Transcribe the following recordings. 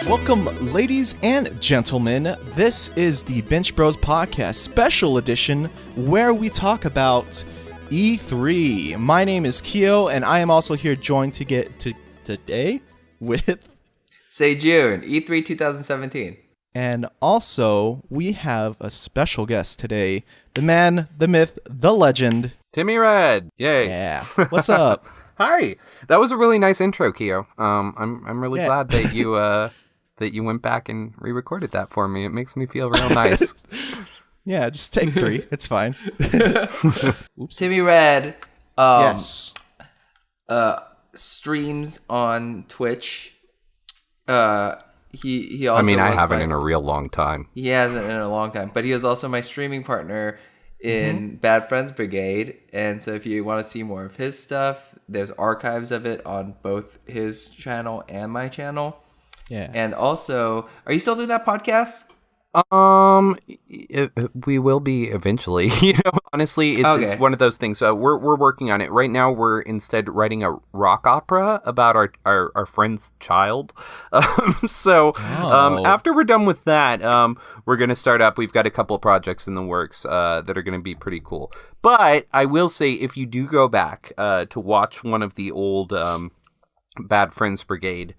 Welcome, ladies and gentlemen. This is the Binch Bros Podcast Special Edition, where we talk about E3. My name is Keo, and I am also here joined today with June, E3 2017. And also, we have a special guest today, the man, the myth, the legend, Timmy Red. Yay. Yeah. What's up? Hi. That was a really nice intro, Keo. I'm really glad that you that you went back and re-recorded that for me. It makes me feel real nice. Yeah, just take 3. It's fine. Oops. Timmy Red. Yes. Streams on Twitch. He also. I mean, I haven't in a real long time. He hasn't in a long time, but he is also my streaming partner in Bad Friends Brigade. And so if you want to see more of his stuff, there's archives of it on both his channel and my channel. Yeah. And also, are you still doing that podcast? We will be eventually. Honestly, it's one of those things. We're working on it right now. We're instead writing a rock opera about our friend's child. After we're done with that, we're gonna start up. We've got a couple of projects in the works that are gonna be pretty cool. But I will say, if you do go back to watch one of the old Bad Friends Brigade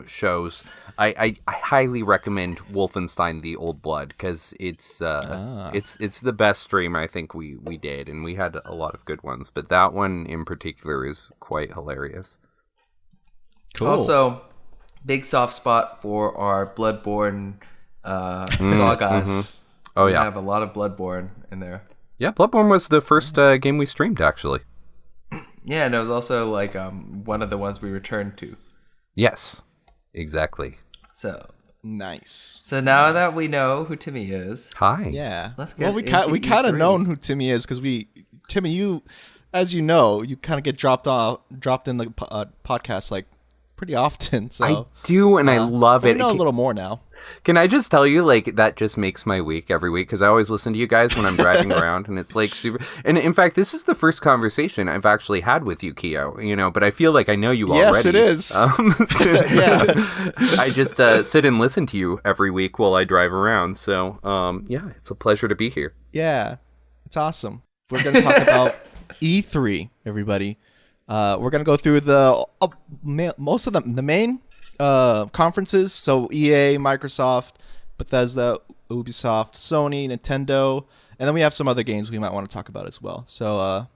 shows, I highly recommend Wolfenstein: The Old Blood, because it's the best stream I think we did, and we had a lot of good ones, but that one in particular is quite hilarious. Cool. Also, big soft spot for our Bloodborne sagas. Mm-hmm. Oh yeah, we have a lot of Bloodborne in there. Yeah, Bloodborne was the first game we streamed, actually. Yeah, and it was also like one of the ones we returned to. Yes, exactly. So nice. So now that we know who Timmy is, hi. Yeah. Let's get we kind of E3. known who Timmy is because Timmy, you, as you know, you kind of get dropped in the podcast like pretty often. So I do, and I love it. We know a little more now. Can I just tell you, like, that just makes my week every week, because I always listen to you guys when I'm driving around, and it's like super. And in fact, this is the first conversation I've actually had with you, Keo. But I feel like I know you already. Yes, it is. I just sit and listen to you every week while I drive around. So yeah, it's a pleasure to be here. Yeah, it's awesome. We're going to talk about E3, everybody. We're going to go through most of the main conferences. So EA, Microsoft, Bethesda, Ubisoft, Sony, Nintendo, and then we have some other games we might want to talk about as well. So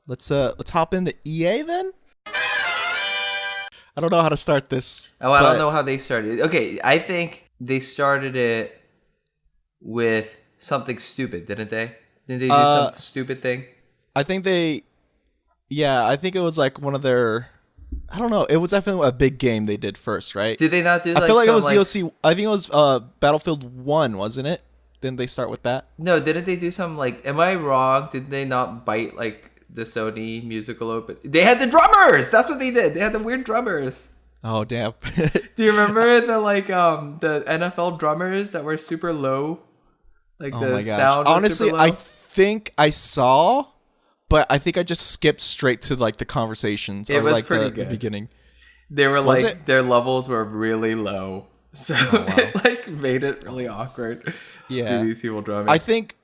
let's hop into EA then. I don't know how to start this. Oh, I don't know how they started. Okay, I think they started it with something stupid, didn't they? Didn't they do some stupid thing? I think I think it was like one of their. I don't know. It was definitely a big game they did first, right? Did they not do? I feel like it was DLC. I think it was Battlefield 1, wasn't it? Didn't they start with that? No, didn't they do some like? Am I wrong? Did they not bite like the Sony musical open? They had the drummers. That's what they did. They had the weird drummers. Oh damn! Do you remember the the NFL drummers that were super low? Like oh the my gosh. sound. Honestly, was super low? I think I saw. But I think I just skipped straight to like the conversations or was like pretty the beginning. They were their levels were really low, so it like made it really awkward. Yeah, to see these people drumming. I think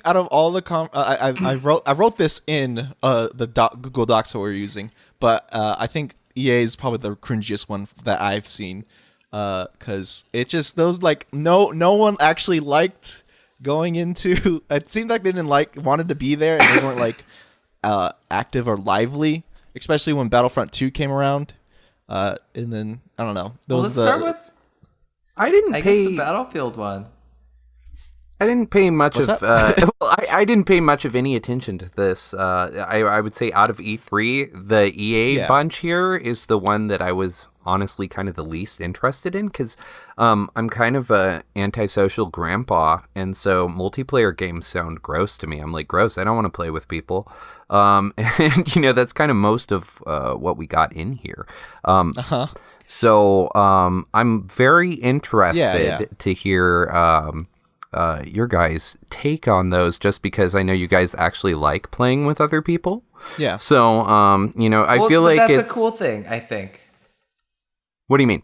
out of all the I wrote this in the Google Docs that we're using, but I think EA is probably the cringiest one that I've seen, because it just those like no one actually liked going into. It seemed like they didn't wanted to be there, and they weren't like active or lively, especially when Battlefront 2 came around. And then I don't know. Let's start with. I guess the Battlefield one. I didn't pay much I didn't pay much of any attention to this. I would say out of E3, the EA bunch here is the one that I was honestly kind of the least interested in, because I'm kind of a antisocial grandpa, and so multiplayer games sound gross to me. I'm like, gross, I don't want to play with people. And that's kind of most of what we got in here. So I'm very interested to hear your guys' take on those, just because I know you guys actually like playing with other people. Yeah. So, I feel like that's a cool thing, I think. What do you mean?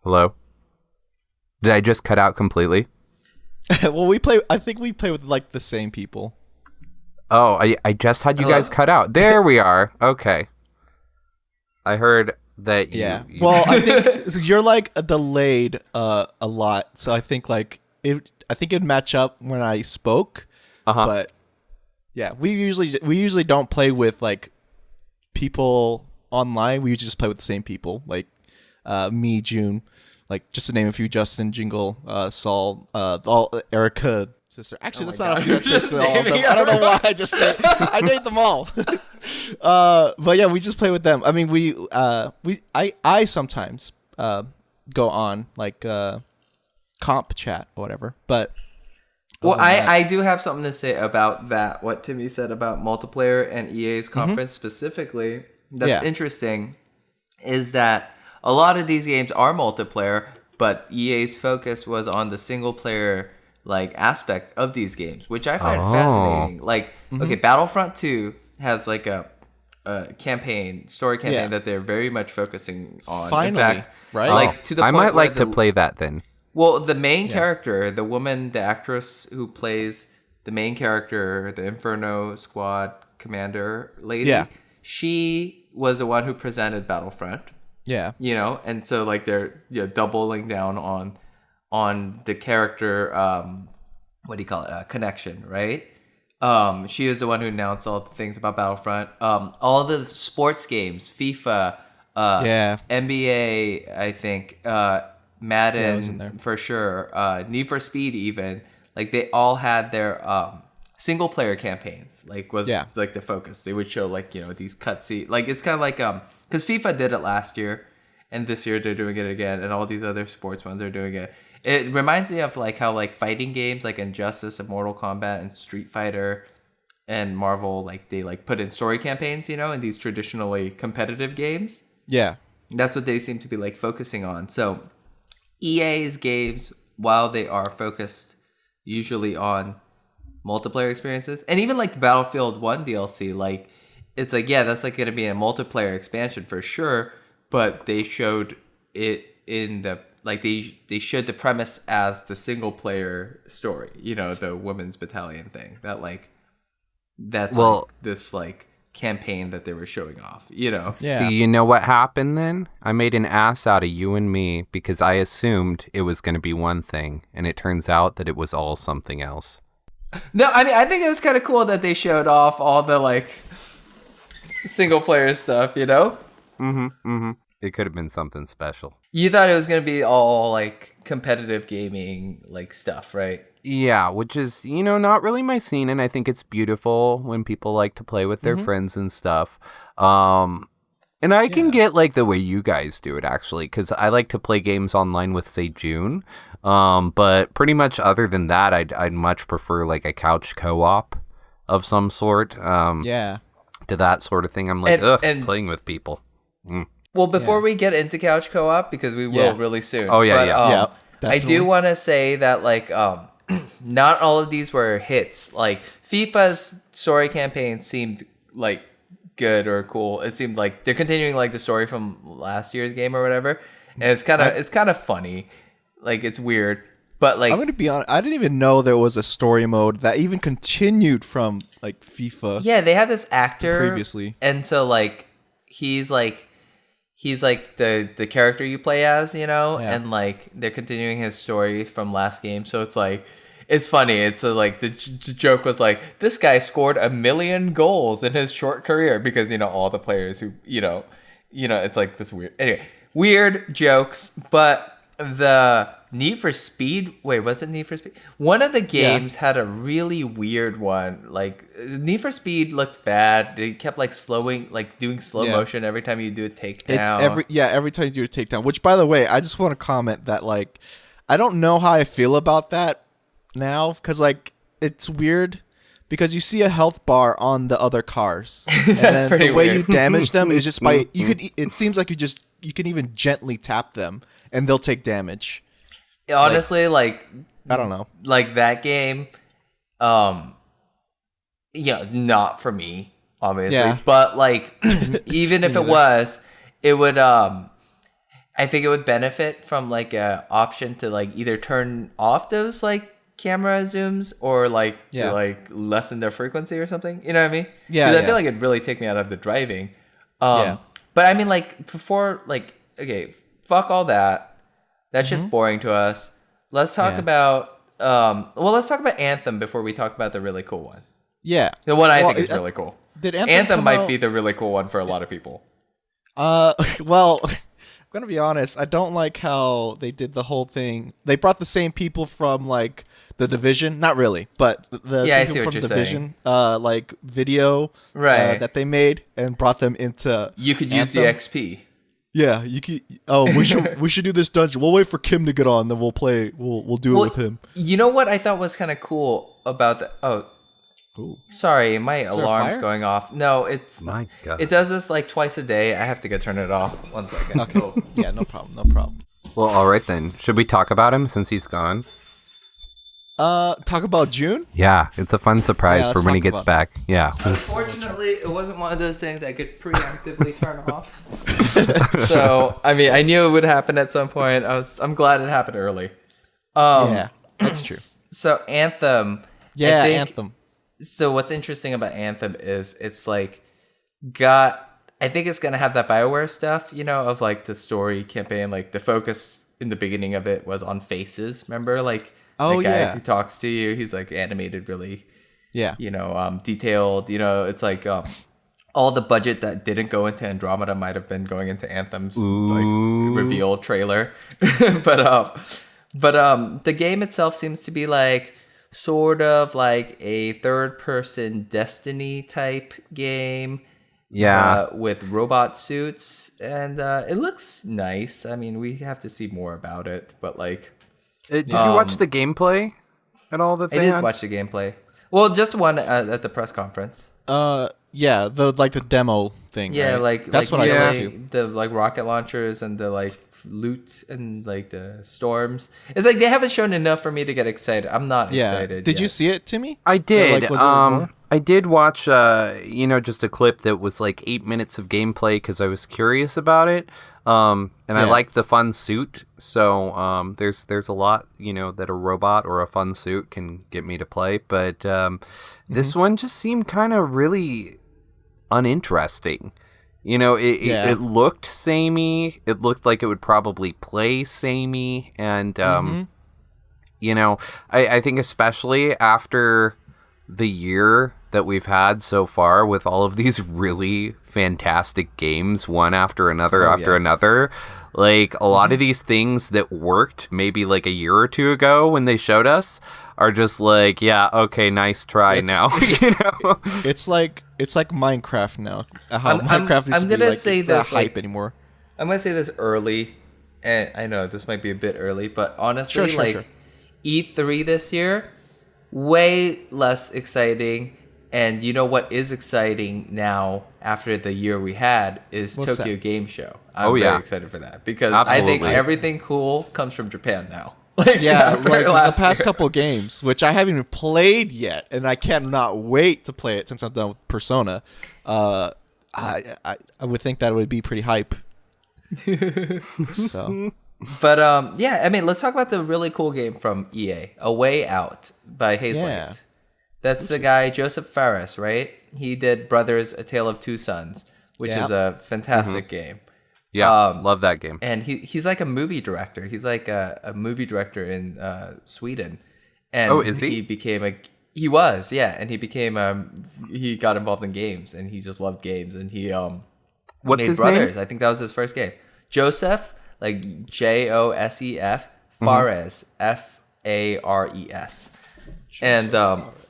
Hello? Did I just cut out completely? Well, I think we play with like the same people. Oh, I just had you guys cut out. There we are. Okay. I heard that you... Yeah. Well, I think so you're like delayed a lot. So I think like it'd match up when I spoke. But yeah, we usually don't play with like people online. We usually just play with the same people, like me, June, like just to name a few: Justin, Jingle, Saul, Erica, sister. Actually, that's not a few. That's basically all of them. I don't know why I named them all. But yeah, we just play with them. I mean, I sometimes go on like comp chat or whatever, but. Well, I do have something to say about that, what Timmy said about multiplayer and EA's conference specifically. That's interesting, is that a lot of these games are multiplayer, but EA's focus was on the single player like aspect of these games, which I find fascinating. Like, okay, Battlefront 2 has like a story campaign that they're very much focusing on. Finally, in fact, right? Like to the I point might where like to play that then. Well, the main character, the woman, the actress who plays the main character, the Inferno Squad commander lady, she was the one who presented Battlefront. Yeah. And so like they're doubling down on the character, what do you call it? Connection, right? She is the one who announced all the things about Battlefront. All the sports games, FIFA, NBA, I think, Madden for sure, Need for Speed even, like they all had their single player campaigns, like was like the focus. They would show like these cutscenes, like it's kind of like because FIFA did it last year and this year they're doing it again, and all these other sports ones are doing it. It reminds me of like how like fighting games like Injustice and Mortal Kombat and Street Fighter and Marvel, like they like put in story campaigns in these traditionally competitive games. That's what they seem to be like focusing on. So EA's games, while they are focused usually on multiplayer experiences, and even like the Battlefield 1 DLC, like it's like, that's like going to be a multiplayer expansion for sure, but they showed it in the, like they showed the premise as the single player story, the women's battalion thing, that like, that's like this like campaign that they were showing off, See, you know what happened then? I made an ass out of you and me because I assumed it was going to be one thing, and it turns out that it was all something else. No, I mean, I think it was kind of cool that they showed off all the like single player stuff, It could have been something special. You thought it was going to be all like competitive gaming like stuff, right? Yeah, which is, not really my scene, and I think it's beautiful when people like to play with their friends and stuff. And I can get, like, the way you guys do it, actually, because I like to play games online with, say, June. But pretty much other than that, I'd much prefer, like, a couch co-op of some sort. To that sort of thing. I'm like, and playing with people. Well, before we get into couch co-op, because we will really soon. Oh, yeah. I do want to say that, like, not all of these were hits. Like, FIFA's story campaign seemed, like, good or cool. It seemed like they're continuing, like, the story from last year's game or whatever. And it's kind of funny. Like, it's weird. But, like, I'm going to be honest, I didn't even know there was a story mode that even continued from, like, FIFA. Yeah, they have this actor. Previously. And so, like, he's the character you play as, and like they're continuing his story from last game. So it's like, it's funny. It's like the joke was like, this guy scored 1 million goals in his short career because, all the players who, it's like this weird, anyway, weird jokes. But the Need for Speed. Wait, was it Need for Speed? One of the games had a really weird one. Like Need for Speed looked bad. They kept like slowing, like doing slow motion every time you do a takedown. Every time you do a takedown. Which, by the way, I just want to comment that like I don't know how I feel about that now, because like it's weird. Because you see a health bar on the other cars, and then the way you damage them is just by you could. It seems like you can even gently tap them, and they'll take damage. Honestly, like I don't know, like that game, not for me, obviously. Yeah. But like, even if it was, it would. I think it would benefit from like a option to like either turn off those like camera zooms or like to like lessen their frequency or something, you know what I mean? Because I feel like it'd really take me out of the driving. But I mean, like before, like okay, fuck all that shit's boring to us. Let's talk about let's talk about Anthem before we talk about the really cool one. The one I think is really cool. Did Anthem might be the really cool one for a lot of people. Well, I'm gonna be honest, I don't like how they did the whole thing. They brought the same people from like the Division, not really, but the same people from the Division, like video that they made and brought them into. You could use the XP. Yeah, you could. Oh, we should do this dungeon. We'll wait for Kim to get on, then we'll play. We'll do it with him. You know what I thought was kind of cool about the sorry, my alarm's going off. No, it's my God. It does this like twice a day. I have to go turn it off. 1 second. Okay. Yeah, no problem. Well, all right then. Should we talk about him since he's gone? Talk about June? Yeah, it's a fun surprise for when he gets back. Yeah. Unfortunately, it wasn't one of those things I could preemptively turn off. So, I mean, I knew it would happen at some point. I'm glad it happened early. Yeah, that's true. So, Anthem. Yeah, Anthem. So, what's interesting about Anthem is it's like I think it's going to have that BioWare stuff, of like the story campaign. Like the focus in the beginning of it was on faces. Remember? Like, the guy who talks to you, he's like animated really, detailed. It's like all the budget that didn't go into Andromeda might have been going into Anthem's like reveal trailer. but the game itself seems to be like sort of like a third-person Destiny type game. Yeah, with robot suits, and it looks nice. I mean, we have to see more about it, but like. Did you watch the gameplay at all? I did watch the gameplay. Well, just one at the press conference. Yeah, the demo thing. Yeah, right? That's what I saw too. The like rocket launchers and the like loot and like the storms. It's like they haven't shown enough for me to get excited. I'm not excited. Did you see it, Timmy? I did. Like, was there more? I did watch, just a clip that was like 8 minutes of gameplay because I was curious about it. I like the fun suit. So there's a lot, that a robot or a fun suit can get me to play. But this one just seemed kind of really uninteresting. It looked samey. It looked like it would probably play samey. And, I think especially after the year that we've had so far with all of these really fantastic games, one after another another, like a lot of these things that worked maybe like a year or two ago when they showed us are just like, yeah, okay, nice try now. It's like Minecraft now. How Minecraft used to be like, it's not hype anymore. I'm gonna say this early, and I know this might be a bit early, but honestly, sure. E3 this year, way less exciting. And you know what is exciting now after the year we had is Tokyo Game Show. I'm very excited for that because I think everything cool comes from Japan now. Like the past couple games, which I haven't even played yet, and I cannot wait to play it since I'm done with Persona. I would think that would be pretty hype. So, but I mean, let's talk about the really cool game from EA, A Way Out by Hazelight. Yeah. That's the guy, Joseph Fares, right? He did Brothers, A Tale of Two Sons, which is a fantastic game. Yeah, love that game. And he's like a movie director. He's like a movie director in Sweden. And is he? He was, and he became, he got involved in games, and he just loved games, and he What's made his Brothers. name? I think that was his first game. Joseph, like Josef, Fares, Fares, and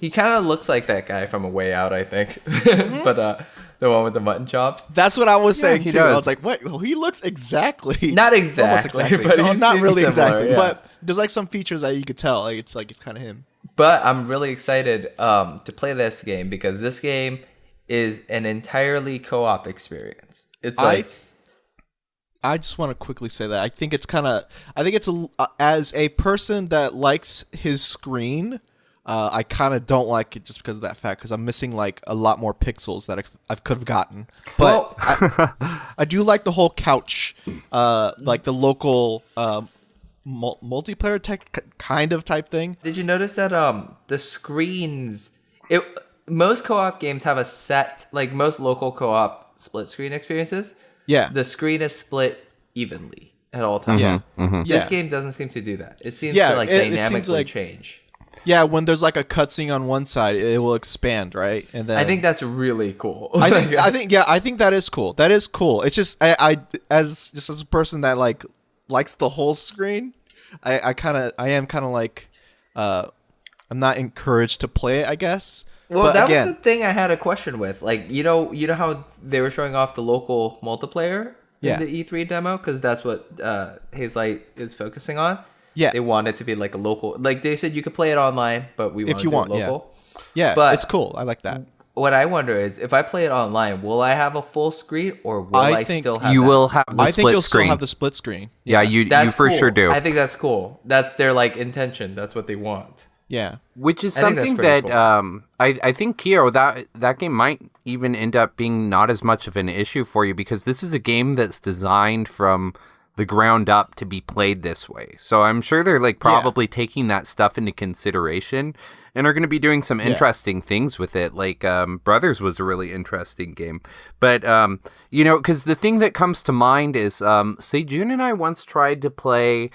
he kind of looks like that guy from A Way Out, I think, but the one with the mutton chop. That's what I was saying he too. does. I was like, what? Well, he looks exactly Not almost exactly, but no, he not seems really similar, exactly. yeah. But there's like some features that you could tell. Like it's kind of him. But I'm really excited to play this game because this game is an entirely co-op experience. It's like I just want to quickly say that I think it's as a person that likes his screen, I kind of don't like it just because of that fact, because I'm missing like a lot more pixels that I could have gotten. But I do like the whole couch, like the local multiplayer type thing. Did you notice that the screens? Most co-op games have a set, like most local co-op split screen experiences. Yeah. The screen is split evenly at all times. Yeah. This Yeah. game doesn't seem to do that. It seems Yeah, to like it seems dynamically like- change. Yeah, when there's like a cutscene on one side, it will expand, right? And then I think that's really cool. I think that is cool. That is cool. It's just I as a person that like likes the whole screen, I am kind of like I'm not encouraged to play it, I guess. Well, but that again, was the thing I had a question with. Like, you know how they were showing off the local multiplayer Yeah. in the E3 demo? Because that's what Hazelight is focusing on. Yeah. They want it to be like a local... Like, they said you could play it online, but we want if to you do want, it local. yeah, But- it's cool. I like that. What I wonder is, if I play it online, will I have a full screen, or will I think still have You that? will have the I think split you'll screen. still have the split screen. Yeah, you That's for cool. sure do. I think that's cool. That's their, like, intention. That's what they want. Yeah. Which is I think that's something pretty that cool. I think, Kyo, that game might even end up being not as much of an issue for you, because this is a game that's designed from the ground up to be played this way. So I'm sure they're like probably taking that stuff into consideration and are going to be doing some interesting things with it. Like Brothers was a really interesting game. But, because the thing that comes to mind is Sejun and I once tried to play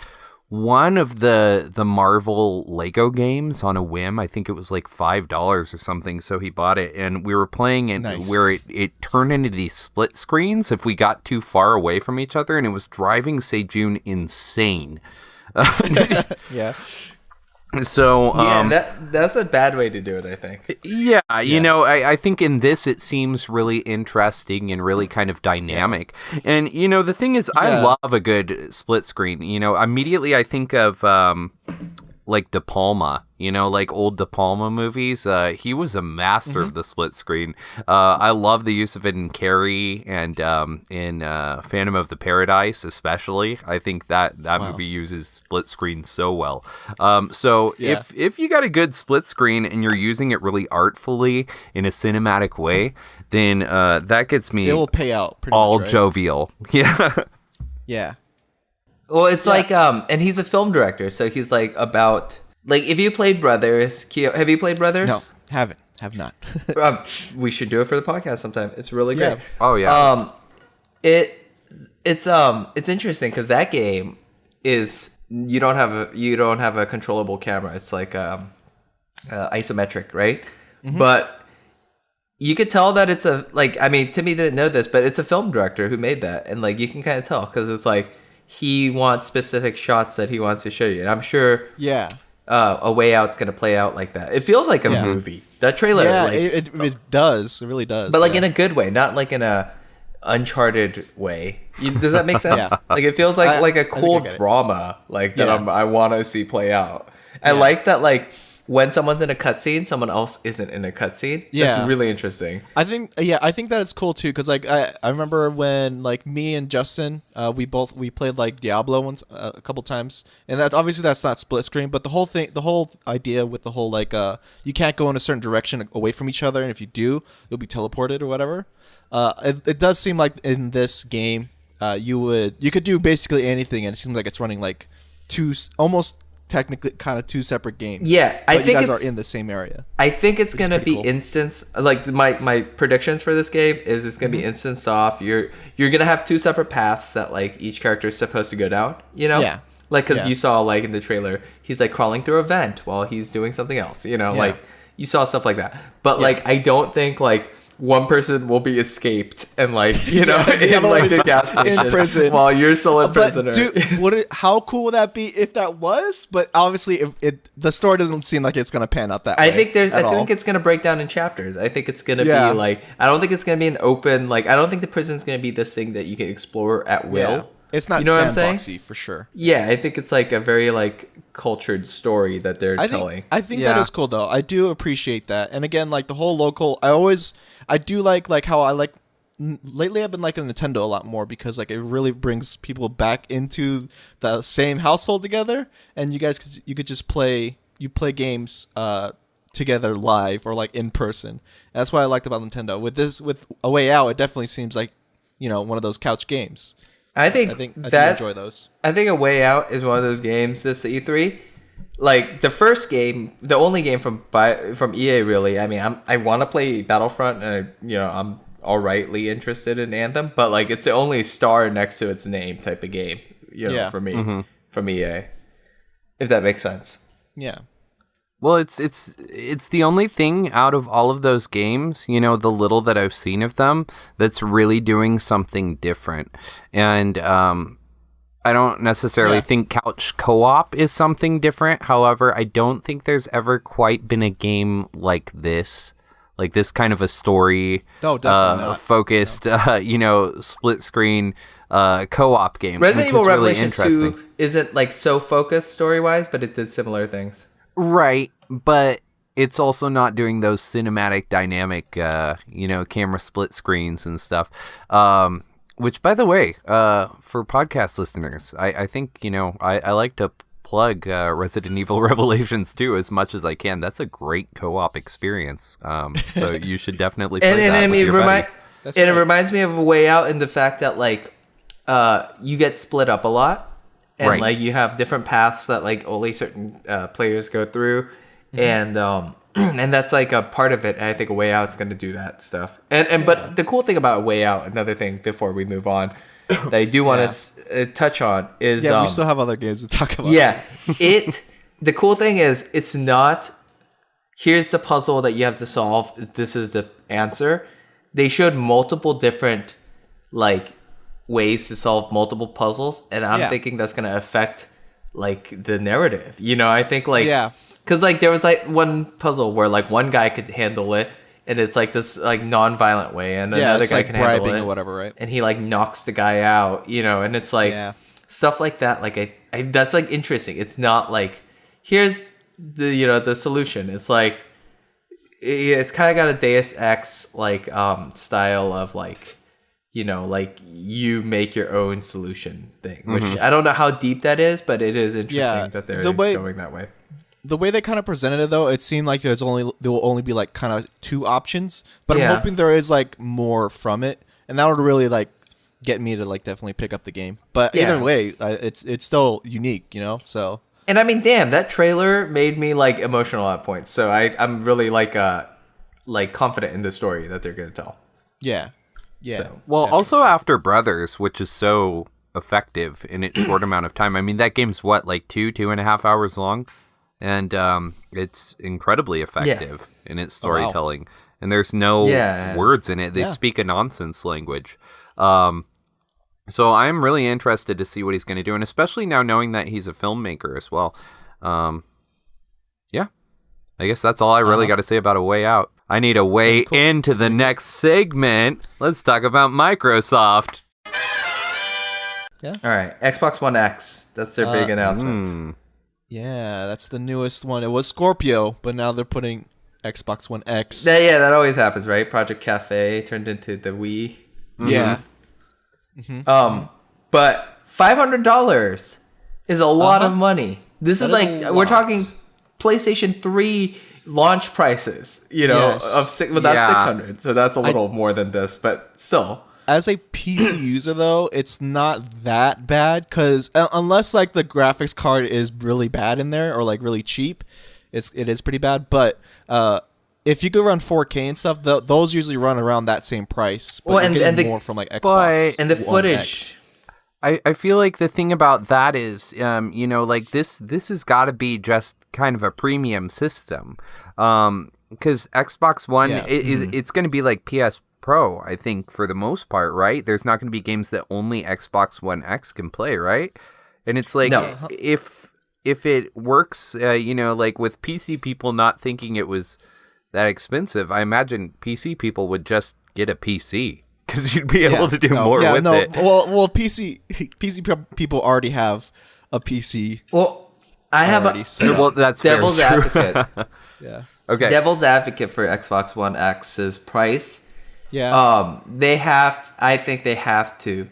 one of the Marvel Lego games on a whim. I think it was like $5 or something, so he bought it, and we were playing it where it turned into these split screens if we got too far away from each other, and it was driving Sejun insane. Yeah. So That's a bad way to do it, I think. Yeah, I think in this it seems really interesting and really kind of dynamic. And, the thing is, I love a good split screen. Immediately I think of like De Palma, like old De Palma movies. He was a master of the split screen. I love the use of it in Carrie and in Phantom of the Paradise, especially. I think that movie uses split screen so well. If you got a good split screen and you're using it really artfully in a cinematic way, then that gets me It will pay out pretty all much, right? jovial. Yeah. Yeah. Well, it's like, and he's a film director, so he's like about, like, if you played Brothers, have you played Brothers? No, have not. We should do it for the podcast sometime. It's really great. Yeah. Oh, yeah. It's interesting because that game is you don't have a controllable camera. It's like isometric, right? Mm-hmm. But you could tell that it's Timmy didn't know this, but it's a film director who made that, and like you can kind of tell because it's like he wants specific shots that he wants to show you, and I'm sure Yeah. A Way Out's gonna play out like that. It feels like a movie. That trailer, Yeah, like, it does. It really does. but like yeah. in a good way, not like in a Uncharted way. Does that make sense? Yeah. Like it feels like I a think cool I get it. drama, like that Yeah. I want to see play out. I like that, like when someone's in a cutscene, someone else isn't in a cutscene. Yeah. That's really interesting. I think that it's cool too, because like I remember when like me and Justin we played like Diablo once a couple times, and that's not split screen, but the whole idea with the whole like you can't go in a certain direction away from each other, and if you do, you'll be teleported or whatever. It does seem like in this game you could do basically anything, and it seems like it's running like almost technically kind of two separate games. Yeah, I but think you guys it's- are in the same area. I think it's gonna pretty be cool. instance. Like my predictions for this game is it's gonna be instanced off. You're gonna have two separate paths that like each character is supposed to go down. Yeah. Like because Yeah. you saw like in the trailer, he's like crawling through a vent while he's doing something else. Yeah. Like you saw stuff like that. But like I don't think like one person will be escaped and like in other one like is the gas just in station prison. while you're still a prisoner. But dude, how cool would that be if that was? But obviously, if the story doesn't seem like it's gonna pan out that way. I think it's gonna break down in chapters. I think it's gonna be like, I don't think it's gonna be an open, like, I don't think the prison's gonna be this thing that you can explore at will. Yeah. It's not sandboxy for sure. Yeah, I think it's like a very like cultured story that they're telling. I think that is cool though. I do appreciate that. And again, like the whole local, I do like how I like lately I've been liking Nintendo a lot more because like it really brings people back into the same household together, and you could just play games together live or like in person. And that's what I liked about Nintendo. With A Way Out, it definitely seems like, one of those couch games. I do enjoy those. I think A Way Out is one of those games this E3. Like the first game, the only game from EA really. I mean, I want to play Battlefront, and I'm alrightly interested in Anthem, but like it's the only star next to its name type of game. For me from EA, if that makes sense. Yeah. Well, it's the only thing out of all of those games, the little that I've seen of them, that's really doing something different. And I don't necessarily think couch co-op is something different. However, I don't think there's ever quite been a game like this kind of a story focused, split screen co-op game. Resident Evil really Revelations 2 isn't like so focused story-wise, but it did similar things. Right, but it's also not doing those cinematic dynamic, camera split screens and stuff. Which, by the way, for podcast listeners, I think, I like to plug Resident Evil Revelations 2 as much as I can. That's a great co-op experience. So you should definitely play that with your buddy. It reminds me of A Way Out in the fact that, like, you get split up a lot. And like you have different paths that like only certain players go through, and that's like a part of it. And I think A Way Out's going to do that stuff. But the cool thing about A Way Out, another thing before we move on, that I do want to touch on is we still have other games to talk about. Yeah, the cool thing is it's not here's the puzzle that you have to solve. This is the answer. They showed multiple different like ways to solve multiple puzzles, and I'm thinking that's going to affect like the narrative. I think like because like there was like one puzzle where like one guy could handle it, and it's like this like non-violent way, and another guy like can handle bribing it or whatever, right? And he like knocks the guy out, and it's like stuff like that. Like I that's like interesting. It's not like here's the the solution. It's like it's kind of got a Deus Ex like style of like like you make your own solution thing, which I don't know how deep that is, but it is interesting that they're going that way. The way they kind of presented it, though, it seemed like there will only be like kind of two options, but I'm hoping there is like more from it, and that would really like get me to like definitely pick up the game. But either way, it's still unique, So. And I mean, damn, that trailer made me like emotional at points. So I'm really like confident in the story that they're gonna tell. Yeah. Yeah. So, well, also After Brothers, which is so effective in its short amount of time. I mean, that game's what, like 2.5 hours long? And it's incredibly effective in its storytelling. And there's no words in it. They speak a nonsense language. So I'm really interested to see what he's going to do. And especially now knowing that he's a filmmaker as well. I guess that's all I really got to say about A Way Out. I need a way into the next segment. Let's talk about Microsoft. Yeah. All right. Xbox One X. That's their big announcement. Yeah, that's the newest one. It was Scorpio, but now they're putting Xbox One X. Yeah, that always happens, right? Project Cafe turned into the Wii. Yeah. But $500 is a lot of money. This is like we're talking PlayStation 3 launch prices, of without 600. So that's a little more than this, but still. As a PC user, though, it's not that bad because unless like the graphics card is really bad in there or like really cheap, it is pretty bad. But if you go around 4K and stuff, those usually run around that same price. But well, and more from like Xbox and the One footage. X. I feel like the thing about that is, like this has got to be just kind of a premium system. because Xbox One Yeah. it's going to be like PS Pro, I think, for the most part, right? There's not going to be games that only Xbox One X can play, right? And it's like No. if it works, like with PC people not thinking it was that expensive, I imagine PC people would just get a PC because you'd be able to do more with it. Well, PC people already have a PC. Well, I have already a set up. Well, that's devil's very true. advocate. Yeah. Okay. Devil's advocate for Xbox One X's price. Yeah. I think they have to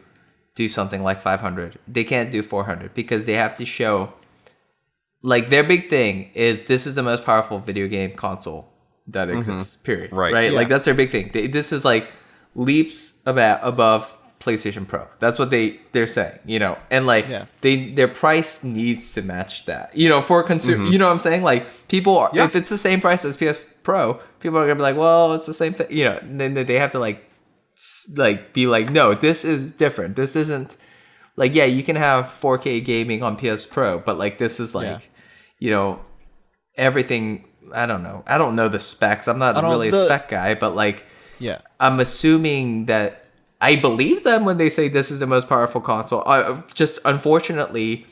do something like 500. They can't do 400 because they have to show, like, their big thing is this is the most powerful video game console that exists. Period. Right. Like that's their big thing. This is like leaps above PlayStation Pro. That's what they're saying. And like their price needs to match that. For consumer. You know what I'm saying? Like people are, if it's the same price as PS Pro, people are gonna be like, well, it's the same thing. And then they have to like be like, no, this is different. This isn't like, yeah, you can have 4K gaming on PS Pro, but like this is like, everything. I don't know. I don't know the specs. I'm not really a spec guy, but like, I'm assuming that I believe them when they say this is the most powerful console. Just unfortunately,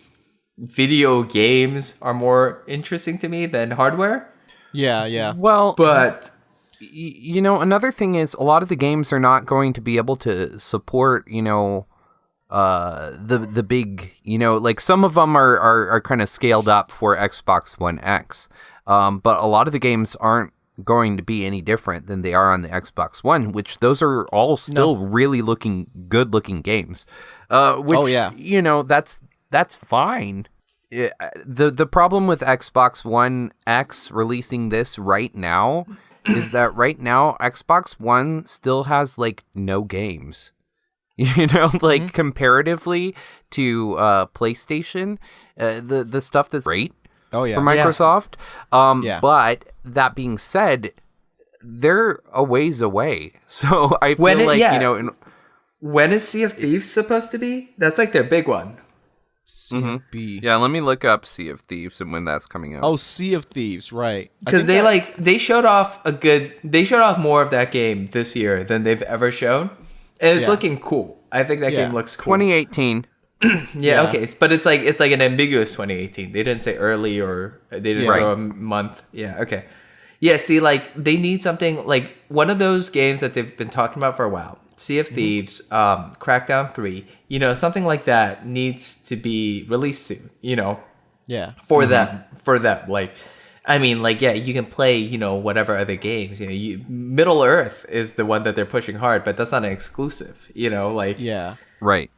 video games are more interesting to me than hardware. Yeah. Well, but another thing is a lot of the games are not going to be able to support, the big, like some of them are kind of scaled up for Xbox One X. But a lot of the games aren't going to be any different than they are on the Xbox One, which those are all still really good looking games. That's fine. The problem with Xbox One X releasing this right now is that right now Xbox One still has like no games. Comparatively to PlayStation, the stuff that's great. Oh yeah. For Microsoft. But that being said, they're a ways away. So I feel when is Sea of Thieves supposed to be? That's like their big one. CFB. Yeah, let me look up Sea of Thieves and when that's coming out. Oh, Sea of Thieves, right? Because they showed off more of that game this year than they've ever shown, and it's looking cool. I think that game looks cool. 2018. Yeah, okay, but it's like an ambiguous 2018. They didn't say early or they didn't throw a month. Yeah, okay. Yeah, see, like they need something like one of those games that they've been talking about for a while. Sea of Thieves, Crackdown 3, something like that needs to be released soon, Yeah. for them. Like, I mean, like, yeah, you can play, whatever other games, Middle Earth is the one that they're pushing hard, but that's not an exclusive, Yeah. Right.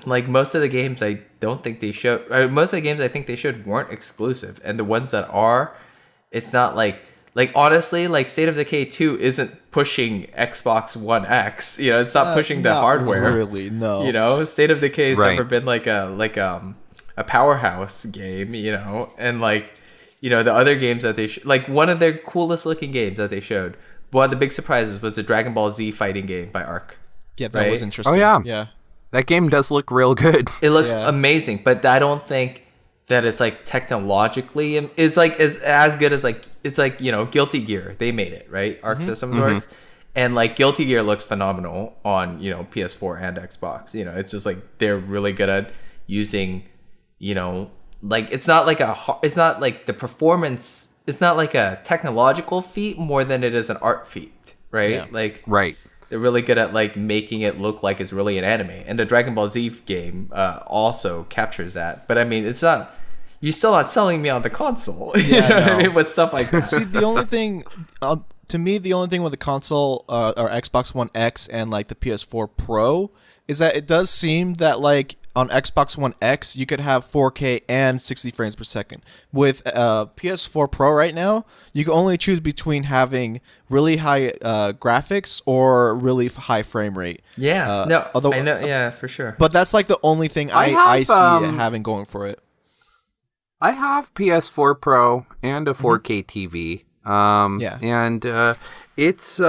Like most of the games I don't think they showed, most of the games I think they showed weren't exclusive, and the ones that are, it's not like honestly, like State of Decay 2 isn't pushing Xbox One X. It's not pushing the hardware. Really, no. State of Decay has never been like a powerhouse game. And like the other games that they like one of their coolest looking games that they showed. One of the big surprises was the Dragon Ball Z fighting game by Arc. Yeah, that was interesting. Oh yeah, yeah. That game does look real good. It looks amazing, but I don't think that it's like technologically, it's like it's as good as like it's like Guilty Gear. They made it, right? Arc Systems Works, and like Guilty Gear looks phenomenal on PS4 and Xbox. It's just like they're really good at using, like it's not like the performance. It's not like a technological feat more than it is an art feat, right? Yeah. Like Right. they're really good at like making it look like it's really an anime, and the Dragon Ball Z game also captures that. But I mean, it's not. You're still not selling me on the console. Yeah, you know what I no. mean? With stuff like that. See, the only thing, to me, the only thing with the console or Xbox One X and like the PS4 Pro is that it does seem that like on Xbox One X you could have 4K and 60 frames per second. With PS4 Pro right now, you can only choose between having really high graphics or really high frame rate. Yeah, I know. Yeah, for sure. But that's like the only thing I see it having going for it. I have PS4 Pro and a 4K TV. And it's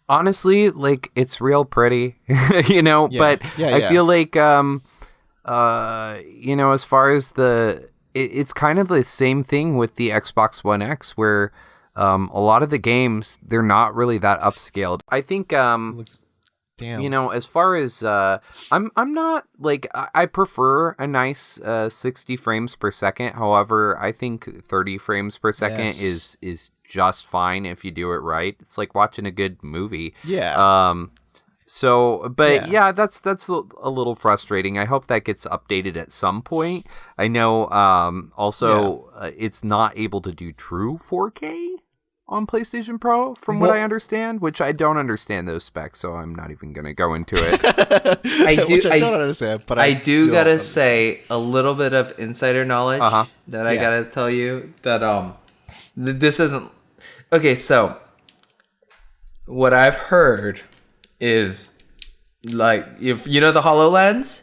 honestly like it's real pretty, but I feel like as far as it's kind of the same thing with the Xbox One X where a lot of the games, they're not really that upscaled. I think Looks damn. as far as I'm not like I prefer a nice 60 frames per second. However, I think 30 frames per second Yes. is just fine if you do it right. It's like watching a good movie. Yeah. So, but Yeah. that's a little frustrating. I hope that gets updated at some point. I know also it's not able to do true 4K on PlayStation Pro from what I understand, which I don't understand those specs, so I'm not even going to go into it. Which I don't understand, but I do gotta say a little bit of insider knowledge that I gotta tell you that this isn't okay. So what I've heard is like if you know the HoloLens.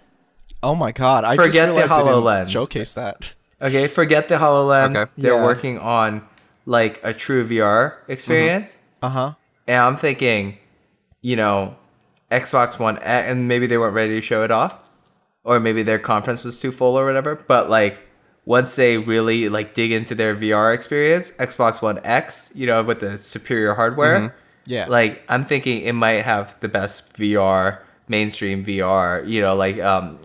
Oh my god! I Forget just the realized they didn't HoloLens. showcase that. Okay, forget the HoloLens. Okay. They're Yeah. working on like a true VR experience. Uh-huh. And I'm thinking, Xbox One X, and maybe they weren't ready to show it off, or maybe their conference was too full or whatever. But like, once they really like dig into their VR experience, Xbox One X, with the superior hardware, Yeah. like I'm thinking it might have the best VR, mainstream VR,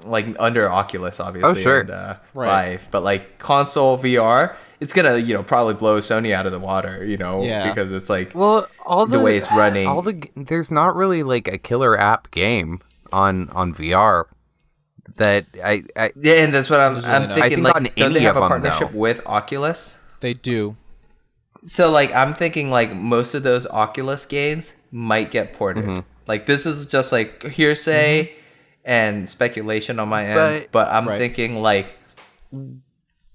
like under Oculus, obviously. Oh, sure. And, Right. Vive, but like console VR. It's gonna, probably blow Sony out of the water, Yeah. because it's like Well, all the way it's running. there's not really like a killer app game on VR that I Yeah, and that's what I'm really I'm not. I thinking. think Like, on don't they any have of a them, partnership though. with Oculus? They do. So like, I'm thinking like most of those Oculus games might get ported. Mm-hmm. Like this is just like hearsay and speculation on my end, but I'm Right. thinking like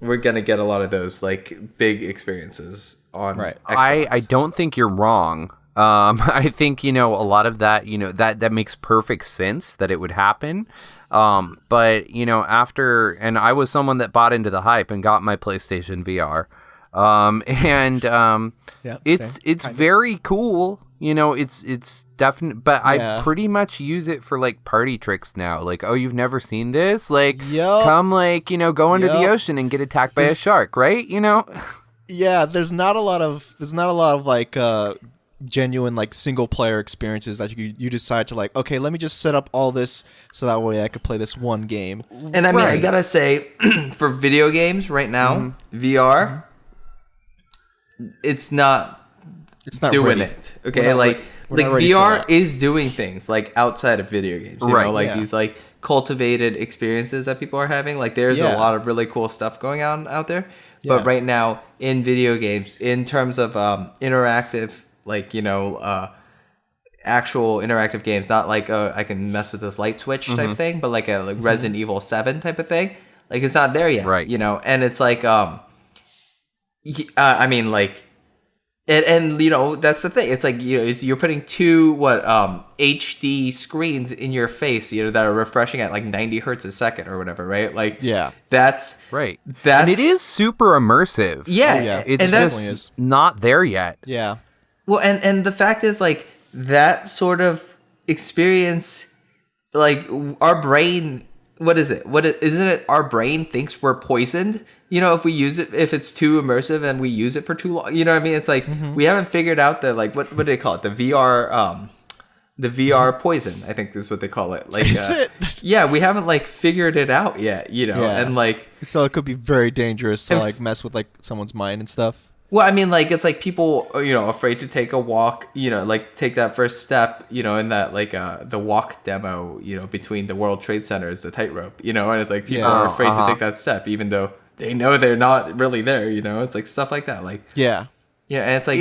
we're gonna get a lot of those like big experiences on Right. Xbox. I don't think you're wrong. I think a lot of that that makes perfect sense that it would happen. But after, and I was someone that bought into the hype and got my PlayStation VR. Yeah. It's very cool. It's definite, but Yeah. I pretty much use it for like party tricks now. Like, oh, you've never seen this? Like, Yup. come like, go into the Yup. ocean and get attacked by a shark, right? Yeah, there's not a lot of like genuine like single player experiences that you decide to like, okay, let me just set up all this so that way I could play this one game. And I mean, I Right. gotta say, for video games right now, VR, it's not It's not doing ready. it. Okay, We're not like re- we're not ready for VR that. is doing things like outside of video games. You Right, know, like yeah. these like cultivated experiences that people are having. Like there's a Yeah. lot of really cool stuff going on out there. But Yeah. right now in video games, in terms of interactive, like actual interactive games, not like I can mess with this light switch type thing, but like a Resident Evil 7 type of thing. Like it's not there yet, Right. And it's like I mean like. And that's the thing. It's like you're putting two HD screens in your face, that are refreshing at like 90 hertz a second or whatever, right? Like Yeah. that's Right. That's And it is super immersive. yeah, Oh, yeah. It's and definitely just is. not there yet. Yeah. well, and the fact is like that sort of experience, like our brain. What is it? Isn't it? Our brain thinks we're poisoned. If we use it, if it's too immersive and we use it for too long. You know what I mean? It's like we haven't figured out the like what do they call it? The VR poison. I think is what they call it. Like, Is it? yeah, we haven't like figured it out yet. Yeah. And like, So it could be very dangerous to like mess with like someone's mind and stuff. well, I mean, like it's like people, afraid to take a walk. Like take that first step. In that like the walk demo. Between the World Trade Centers, the tightrope. And it's like people Yeah. are afraid to take that step, even though they know they're not really there. It's like stuff like that. Like Yeah. and it's like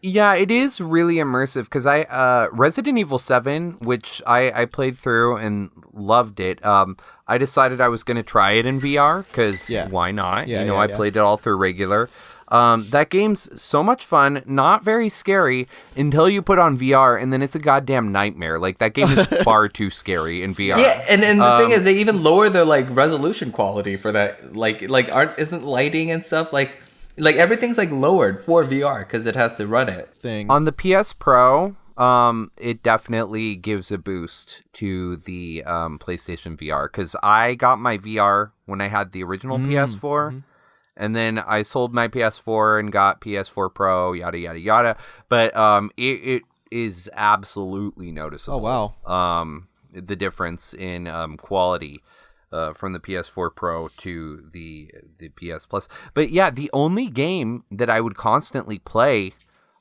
It is really immersive because I Resident Evil 7, which I played through and loved it. I decided I was going to try it in VR because Yeah. why not? Yeah, I yeah. played it all through regular. That game's so much fun, not very scary until you put on VR, and then it's a goddamn nightmare. Like that game is far too scary in VR. yeah, and the thing is, they even lower the like resolution quality for that. Like isn't lighting and stuff like everything's like lowered for VR because it has to run it. Thing. On the PS Pro, it definitely gives a boost to the PlayStation VR because I got my VR when I had the original PS4, And then I sold my PS4 and got PS4 Pro, yada yada yada. But it is absolutely noticeable. Oh wow. The difference in quality from the PS4 Pro to the PS Plus. But yeah, the only game that I would constantly play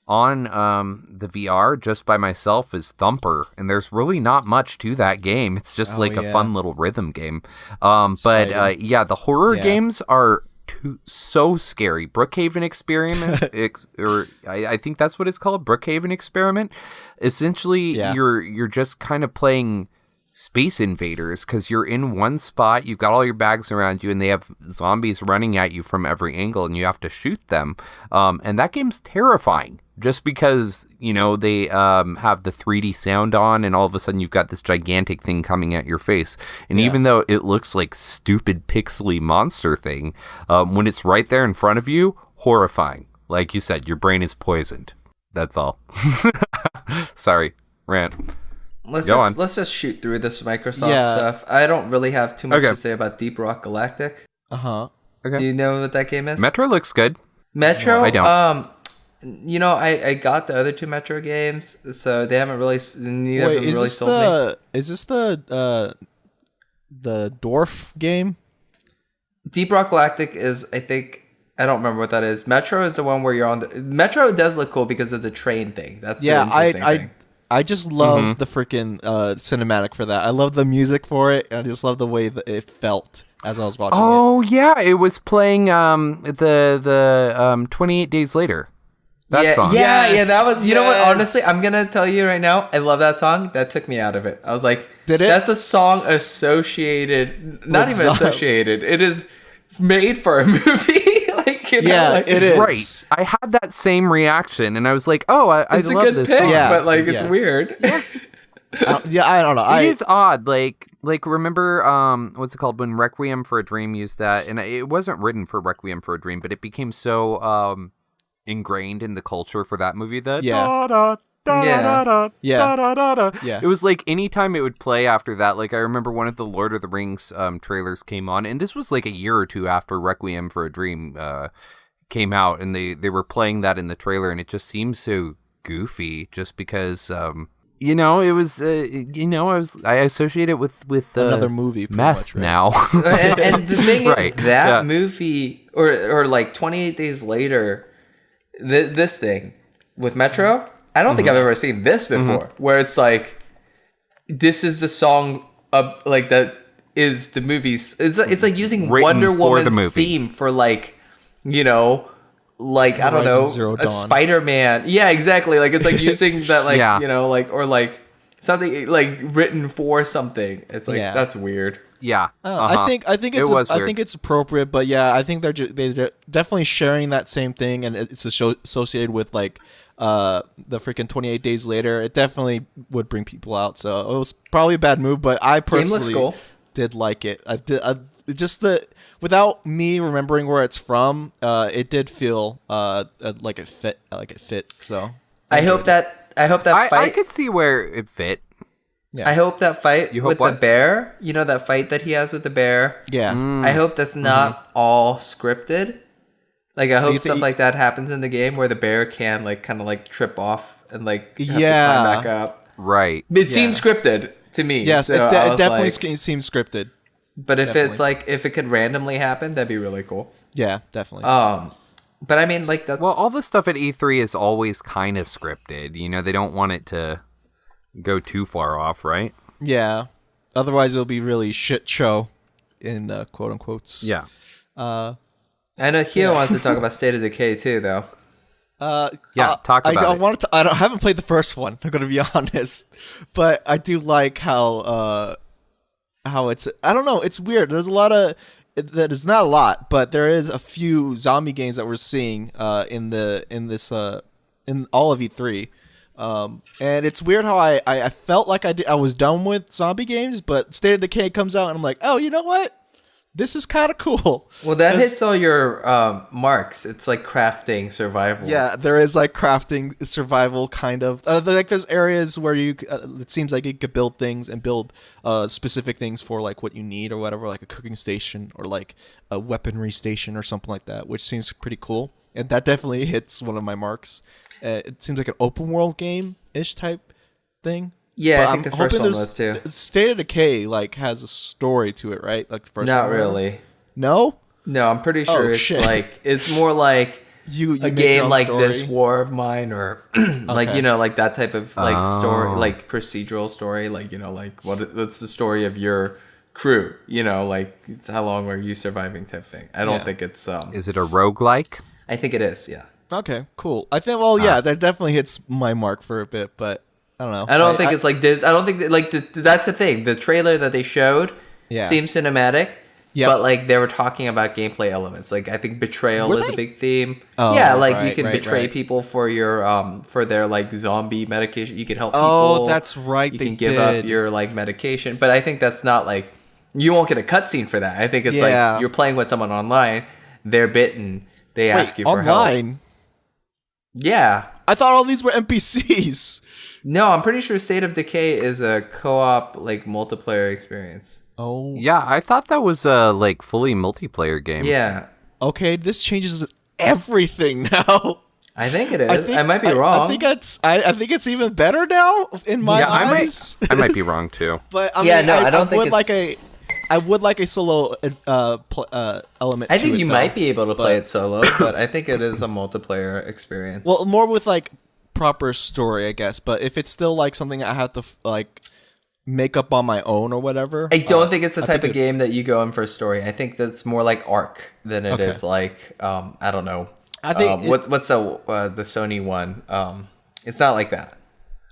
on the VR just by myself is Thumper, and there's really not much to that game. It's just a fun little rhythm game. But yeah, the horror games are so scary. Brookhaven Experiment, or I think that's what it's called, Brookhaven Experiment. Essentially, you're just kind of playing Space Invaders, because you're in one spot, you've got all your bags around you, and they have zombies running at you from every angle, and you have to shoot them. And that game's terrifying, just because, you know, they have the 3D sound on, and all of a sudden you've got this gigantic thing coming at your face. And even though it looks like stupid pixely monster thing, when it's right there in front of you, horrifying. Like you said, your brain is poisoned. That's all. Sorry, rant. Let's just shoot through this Microsoft stuff. I don't really have too much to say about Deep Rock Galactic. Okay. Do you know what that game is? Metro looks good. Metro? I don't. You know, I got the other two Metro games, so they haven't really. Neither of them really sold me. Is this the dwarf game? Deep Rock Galactic is, I think, I don't remember what that is. Metro is the one where you're on the. Metro does look cool because of the train thing. That's the interesting thing. I just love the freaking cinematic for that. I love the music for it, and I just love the way that it felt as I was watching it. Oh yeah, it was playing the 28 Days Later. That song. Yeah, that was. You know what? Honestly, I'm gonna tell you right now. I love that song. That took me out of it. I was like, did it? That's a song associated, not even associated. It is made for a movie. It is. Right. I had that same reaction, and I was like, "Oh, I it's love a good this pick, song." but it's weird. I don't know. It is odd. Like remember, what's it called when Requiem for a Dream used that, and it wasn't written for Requiem for a Dream, but it became so ingrained in the culture for that movie that it was like anytime it would play after that. Like I remember one of the Lord of the Rings trailers came on, and this was like a year or two after Requiem for a Dream came out, and they were playing that in the trailer, and it just seems so goofy just because it was I associate it with another movie meth much, right? now. and the thing is that movie or like 28 Days Later, this thing with Metro, I don't think I've ever seen this before, where it's like, this is the song of like that is the movie's. It's like using Written Wonder for the Woman's movie. theme for like, like I don't know, Zero a Dawn. Spider-Man. Yeah, exactly. Like it's like using that like or like something like written for something. It's like that's weird. Yeah, I think it's appropriate, but I think they're definitely sharing that same thing, and it's associated with like the freaking 28 Days Later. It definitely would bring people out, so it was probably a bad move. But I personally did like it. I did. Without me remembering where it's from, it did feel like it fit. So I hope that fight. I could see where it fit. Yeah. I hope that fight with the bear, that fight that he has with the bear. Yeah. I hope that's not all scripted. Like, I hope stuff like that happens in the game where the bear can, like, kind of, like, trip off and, like, have to climb back up. Right. It seems scripted to me. Yes, so it definitely seems scripted. But if it's, like, if it could randomly happen, that'd be really cool. Yeah, definitely. But, I mean, like, that's... Well, all the stuff at E3 is always kind of scripted. They don't want it to go too far off, right? Yeah. Otherwise, it'll be really shit show in quote unquotes. Yeah. I know Hio wants to talk about State of Decay too, though. Talk about it. I haven't played the first one. I'm gonna be honest, but I do like how it's. I don't know. It's weird. There's a lot of. That is not a lot, but there is a few zombie games that we're seeing in all of E3. And it's weird how I felt like I was done with zombie games, but State of Decay comes out and I'm like, oh, you know what? this is kind of cool. Well, that hits all your marks. It's like crafting, survival. Yeah, there is like crafting, survival kind of. Like there's areas where you it seems like you could build things and build specific things for like what you need or whatever, like a cooking station or like a weaponry station or something like that, which seems pretty cool. And that definitely hits one of my marks. It seems like an open world game ish type thing. Yeah, But I think the first one was too. State of Decay like has a story to it, right? Like the first Not one. really. No? No, I'm pretty sure it's shit. like it's more like You a make your game own like story? This War of Mine, or like Okay. like that type of like story, Oh. like procedural story, like like what's the story of your crew? Like it's how long are you surviving type thing. I don't Yeah. think it's. Is it a roguelike? I think it is. Yeah. Okay, cool. I think that definitely hits my mark for a bit, but I don't know. I don't think it's like this. I don't think that, like that's the thing. The trailer that they showed Yeah. seems cinematic. Yep. But like they were talking about gameplay elements. Like I think betrayal Were is they? a big theme. Oh, yeah, like you right, can right, betray right. people for your for their like zombie medication. You can help people. Oh, that's right, You they can give up did. your like medication. But I think that's not like you won't get a cutscene for that. I think it's Yeah. like you're playing with someone online, they're bitten, they ask you for help. online? Yeah. I thought all these were NPCs. No, I'm pretty sure State of Decay is a co-op like multiplayer experience. Oh, Yeah, I thought that was a like fully multiplayer game. Yeah. okay. This changes everything now. I think it is. I might be wrong. I think it's even better now in my Yeah, eyes. I might be wrong too. But I Yeah, mean, no, I don't think would it's- I would like a solo element. I think to it, you though. might be able to play but- it solo, but I think it is a multiplayer experience. Well, more with like proper story, I guess. But if it's still like something I have to like make up on my own or whatever, I don't think it's the I type think of game that you go in for a story. I think that's more like Ark than it Okay. is like I don't know. I think what's the Sony one? It's not like that.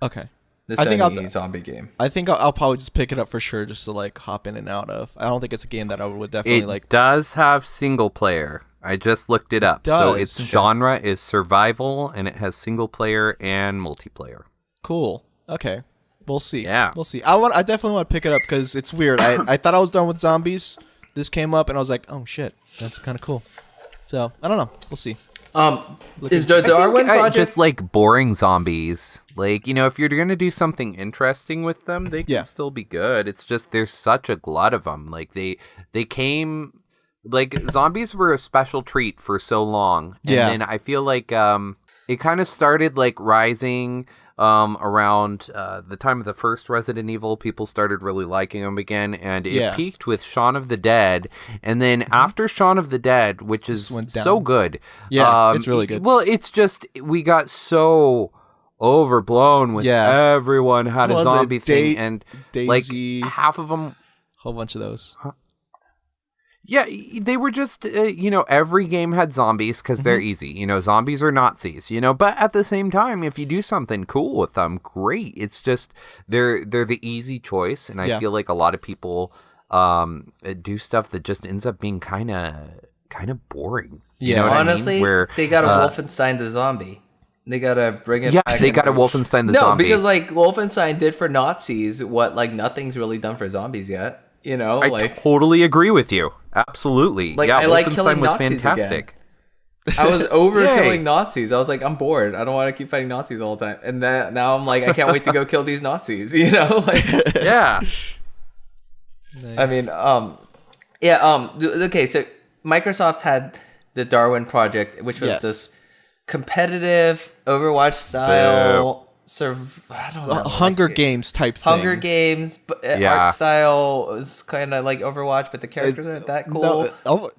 okay. The I think Sony zombie game. I think I'll probably just pick it up for sure, just to like hop in and out of. I don't think it's a game that I would definitely It like. does have single player. I just looked it up. So does. its genre is survival, and it has single player and multiplayer. Cool. Okay. We'll see. Yeah. We'll see. I definitely want to pick it up because it's weird. I thought I was done with zombies. This came up and I was like, oh shit, that's kind of cool. So I don't know. We'll see. Is the Darwin project just like boring zombies. Like, if you're gonna do something interesting with them, they can Yeah. still be good. It's just there's such a glut of them. Like they came. Like zombies were a special treat for so long, and Yeah. then I feel like it kind of started like rising around the time of the first Resident Evil. People started really liking them again, and it Yeah. peaked with Shaun of the Dead, and then after Shaun of the Dead, which is went down. so good, Yeah, it's really good. Well, it's just we got so overblown with Yeah. everyone had What a was it? zombie thing, and Daisy, like half of them. whole bunch of those. Yeah, they were just, every game had zombies because they're Mm-hmm. easy. Zombies are Nazis, but at the same time, if you do something cool with them, great. It's just, they're the easy choice. And I Yeah. feel like a lot of people do stuff that just ends up being kind of boring. You know what honestly I mean? Where, they got a Wolfenstein the zombie. They gotta bring it yeah, back. they got a Wolfenstein the no, zombie. because like Wolfenstein did for Nazis what like nothing's really done for zombies yet. I totally agree with you. Absolutely. Like, yeah, I like Wolfenstein killing was Nazis fantastic. I was over Yay. killing Nazis. I was like, I'm bored. I don't want to keep fighting Nazis all the time. And then now I'm like, I can't wait to go kill these Nazis. Like, Yeah. I mean, okay. So Microsoft had the Darwin Project, which was Yes. this competitive Overwatch style. I don't know. Hunger Games type thing. Hunger Games, but Yeah. art style is kind of like Overwatch, but the characters aren't that cool. No,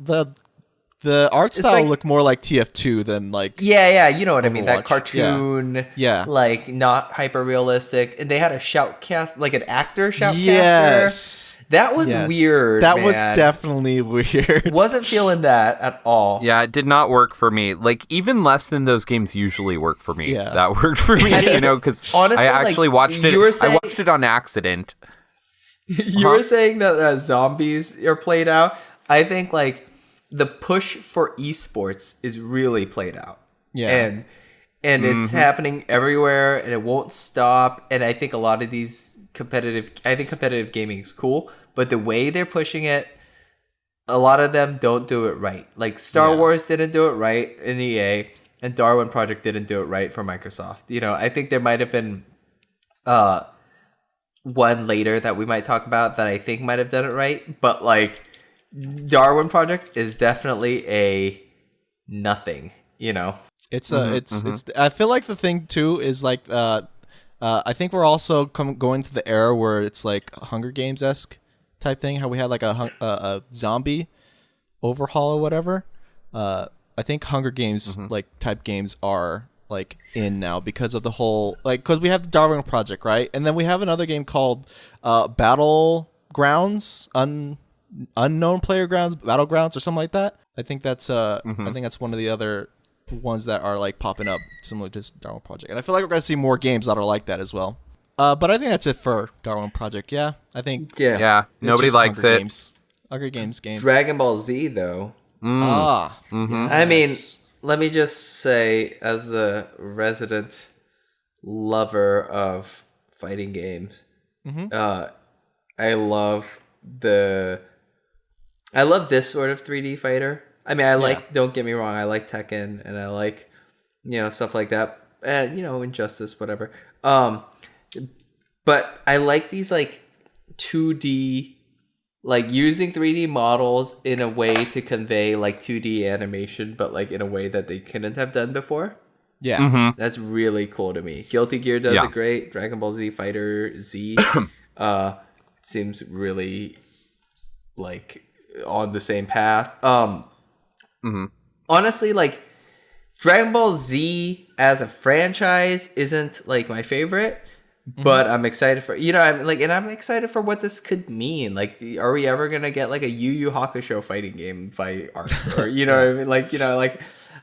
the art style like- looked more like TF2 than like. Yeah, you know what I mean. That Overwatch, cartoon, Yeah. like not hyper realistic. And they had a shoutcast, like an actor shoutcaster. Yes. That was Yes. weird. That was man. definitely weird. Wasn't feeling that at all. Yeah, it did not work for me. Like, even less than those games usually work for me. Yeah. That worked for me, because honestly, I actually like, watched it. you were I saying- watched it on accident. You were saying that zombies are played out. I think like the push for esports is really played out. Yeah. And it's happening everywhere, and it won't stop. And I think a lot of these competitive gaming is cool, but the way they're pushing it, a lot of them don't do it right. Like Star Yeah. Wars didn't do it right in EA, and Darwin Project didn't do it right for Microsoft. You know, I think there might have been one later that we might talk about that I think might have done it right, but like Darwin Project is definitely a nothing, you know. It's it's. I feel like the thing too is like I think we're also going to the era where it's like Hunger Games esque type thing. How we had like a zombie overhaul or whatever. I think Hunger Games like type games are like in now because of the whole like because we have the Darwin Project, right? And then we have another game called Battlegrounds, Unknown Player Grounds, Battlegrounds, or something like that. I think that's I think that's one of the other ones that are like popping up similar to Darwin Project, and I feel like we're gonna see more games that are like that as well. But I think that's it for Darwin Project. Yeah, I think Yeah. Nobody just likes Hunger it. Games. Hunger Games game. Dragon Ball Z though. I I mean, let me just say, as the resident lover of fighting games, I love this sort of 3D fighter. I mean, don't get me wrong, I like Tekken and I like, stuff like that. And, Injustice, whatever. But I like these like 2D, like using 3D models in a way to convey like 2D animation, but like in a way that they couldn't have done before. Yeah. That's really cool to me. Guilty Gear does it great. Dragon Ball Z Fighter Z seems really like on the same path. Honestly, like Dragon Ball Z as a franchise isn't like my favorite, but I'm excited for I'm excited for what this could mean. Like, are we ever gonna get like a Yu Yu Hakusho fighting game by Arc? Or what I mean? Like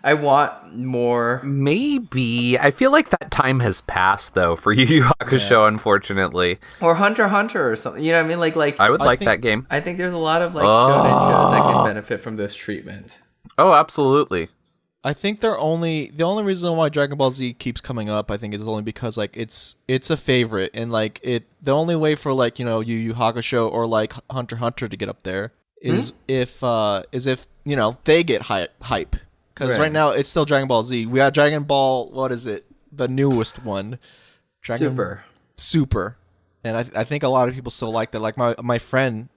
I want more. Maybe. I feel like that time has passed though for Yu Yu Hakusho, unfortunately. Or Hunter x Hunter or something. You know what I mean? Like I would like that game. I think there's a lot of like shonen shows that can benefit from this treatment. Oh, absolutely. I think the only reason why Dragon Ball Z keeps coming up, I think, is only because like it's a favorite, and like the only way for like Yu Yu Hakusho or like Hunter x Hunter to get up there is if they get hype. Because right now it's still Dragon Ball Z. We got Dragon Ball. What is it? The newest one. Super. And I think a lot of people still like that. Like my friend,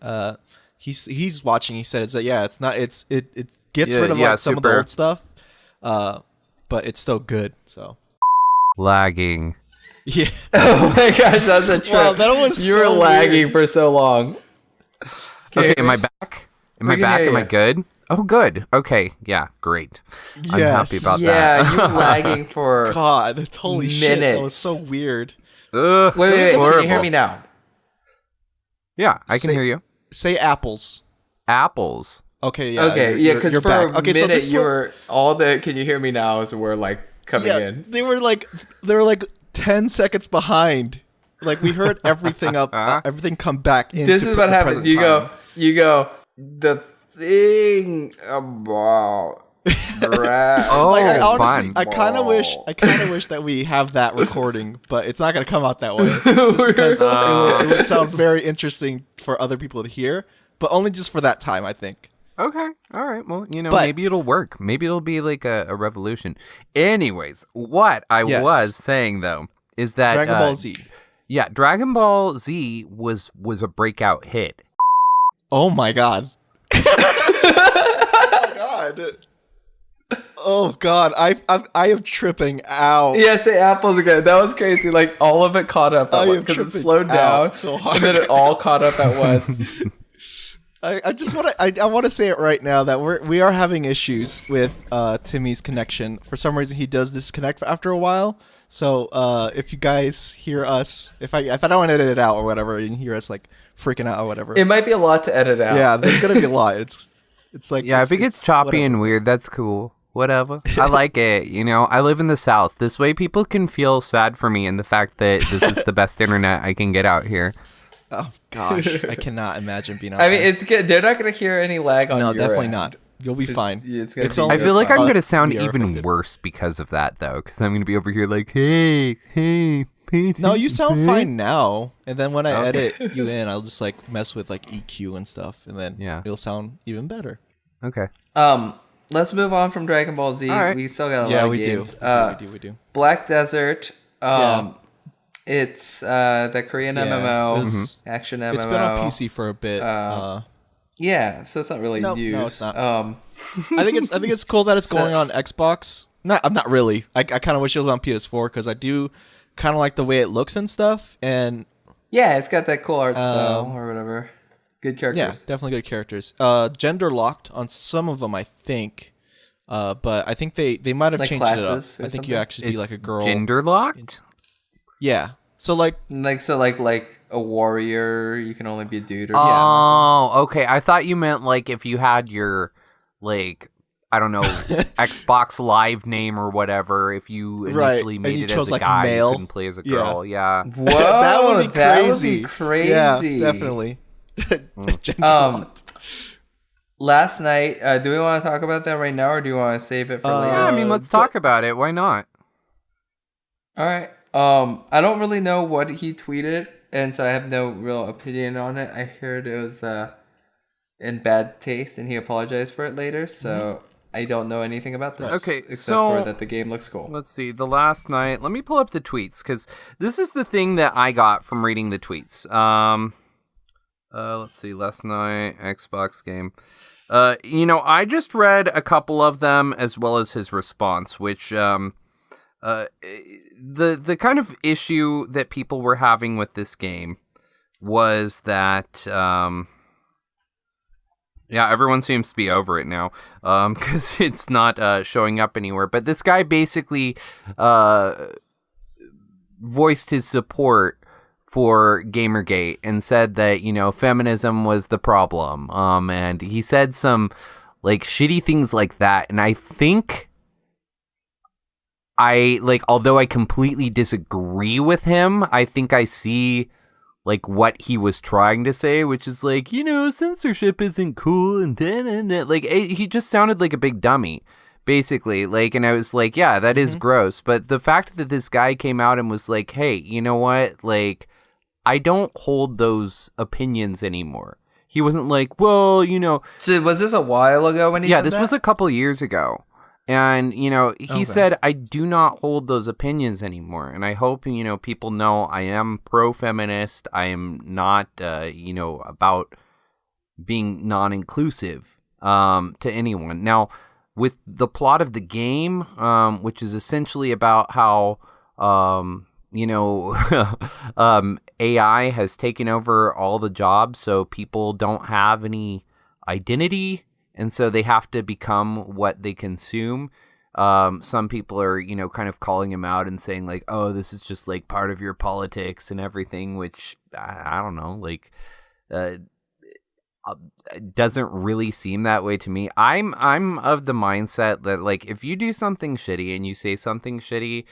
he's watching. He said it gets rid of like some of the old stuff, but it's still good. So lagging. Yeah. Oh my gosh, that's a trick. Wow, that was you were so lagging weird. for so long. Okay, am I back? Am I back? Am I good? Oh, good. Okay. Yeah, great. I'm happy about that. Yeah, you were lagging for God, holy shit, that minutes. was so weird. Wait. Can you hear me now? Yeah, I can hear you. Say apples. Apples. Okay, yeah. Okay, yeah, because for back. a minute you were can you hear me now as we're like coming in. They were like 10 seconds behind. Like we heard everything everything come back into This is what happens. You time. go, the thing about I honestly, fun. I kind of wish that we have that recording, but it's not going to come out that way. Just because it would sound very interesting for other people to hear, but only just for that time, I think. Okay. All right. Well, maybe it'll work. Maybe it'll be like a revolution. Anyways, what I was saying though is that Dragon Ball Z. Yeah, Dragon Ball Z was a breakout hit. Oh my god. Oh my god. Oh god, I am tripping out. Yeah, say apples again. That was crazy. Like all of it caught up at once because it slowed down so hard. and then it all caught up at once. I just want to I want to say it right now that we are having issues with Timmy's connection. For some reason, he does disconnect after a while. So if you guys hear us, if I don't edit it out or whatever, and you hear us like freaking out or whatever, It might be a lot to edit out. yeah, there's gonna be a lot. It's like If it gets choppy and weird, that's cool. Whatever. I like it. I live in the South. This way people can feel sad for me and the fact that this is the best internet I can get out here. Oh gosh, I cannot imagine being. I mean, it's good. They're not going to hear any lag on your no, definitely end. not. You'll be fine. It's I feel like I'm going to sound we are even affected. worse because of that, though, because I'm going to be over here like, hey, No, you sound fine now. And then when I edit you in, I'll just like mess with like EQ and stuff, and then it'll sound even better. Okay. Let's move on from Dragon Ball Z. All right. We still got a lot of games. We do. Black Desert. It's the Korean MMO, action MMO. It's been on PC for a bit. Yeah, so it's not really news. No, it's not. I think it's cool that it's going on Xbox. I'm not really. I kind of wish it was on PS4 because I do kind of like the way it looks and stuff. And yeah, it's got that cool art style or whatever. Good characters. Yeah, definitely good characters. Gender locked on some of them, I think. But I think they might have like changed it up. I think something? you actually be like a girl. Gender locked? Yeah. So like a warrior, you can only be a dude. Or Okay. I thought you meant like if you had your like I don't know Xbox Live name or whatever. If you initially made it as a guy, male. you couldn't play as a girl. Yeah. Whoa, that would be crazy. That would be crazy. Yeah, definitely. Gender locked. Last night, do we want to talk about that right now, or do you want to save it for later? Yeah, I mean, let's talk about it. Why not? All right. I don't really know what he tweeted, and so I have no real opinion on it. I heard it was in bad taste, and he apologized for it later. So I don't know anything about this. Okay, except so for that the game looks cool. Let's see. The last night. Let me pull up the tweets because this is the thing that I got from reading the tweets. Let's see. Last night Xbox game. I just read a couple of them as well as his response, which the kind of issue that people were having with this game was that everyone seems to be over it now because it's not showing up anywhere. But this guy basically voiced his support for Gamergate and said that, feminism was the problem. And he said some like shitty things like that. And I think although I completely disagree with him, I think I see like what he was trying to say, which is like, censorship isn't cool. And then like, he just sounded like a big dummy. Basically, like, and I was like, yeah, that is gross. But the fact that this guy came out and was like, hey, you know what? Like, I don't hold those opinions anymore. He wasn't like, well, So was this a while ago when he said that? Yeah, this was a couple years ago. And, he said, I do not hold those opinions anymore. And I hope, people know I am pro-feminist. I am not, about being non-inclusive to anyone. Now, with the plot of the game, which is essentially about how, AI has taken over all the jobs, so people don't have any identity, and so they have to become what they consume. Some people are, kind of calling him out and saying like, oh, this is just like part of your politics and everything, which I don't know, like, doesn't really seem that way to me. I'm of the mindset that like if you do something shitty and you say something shitty,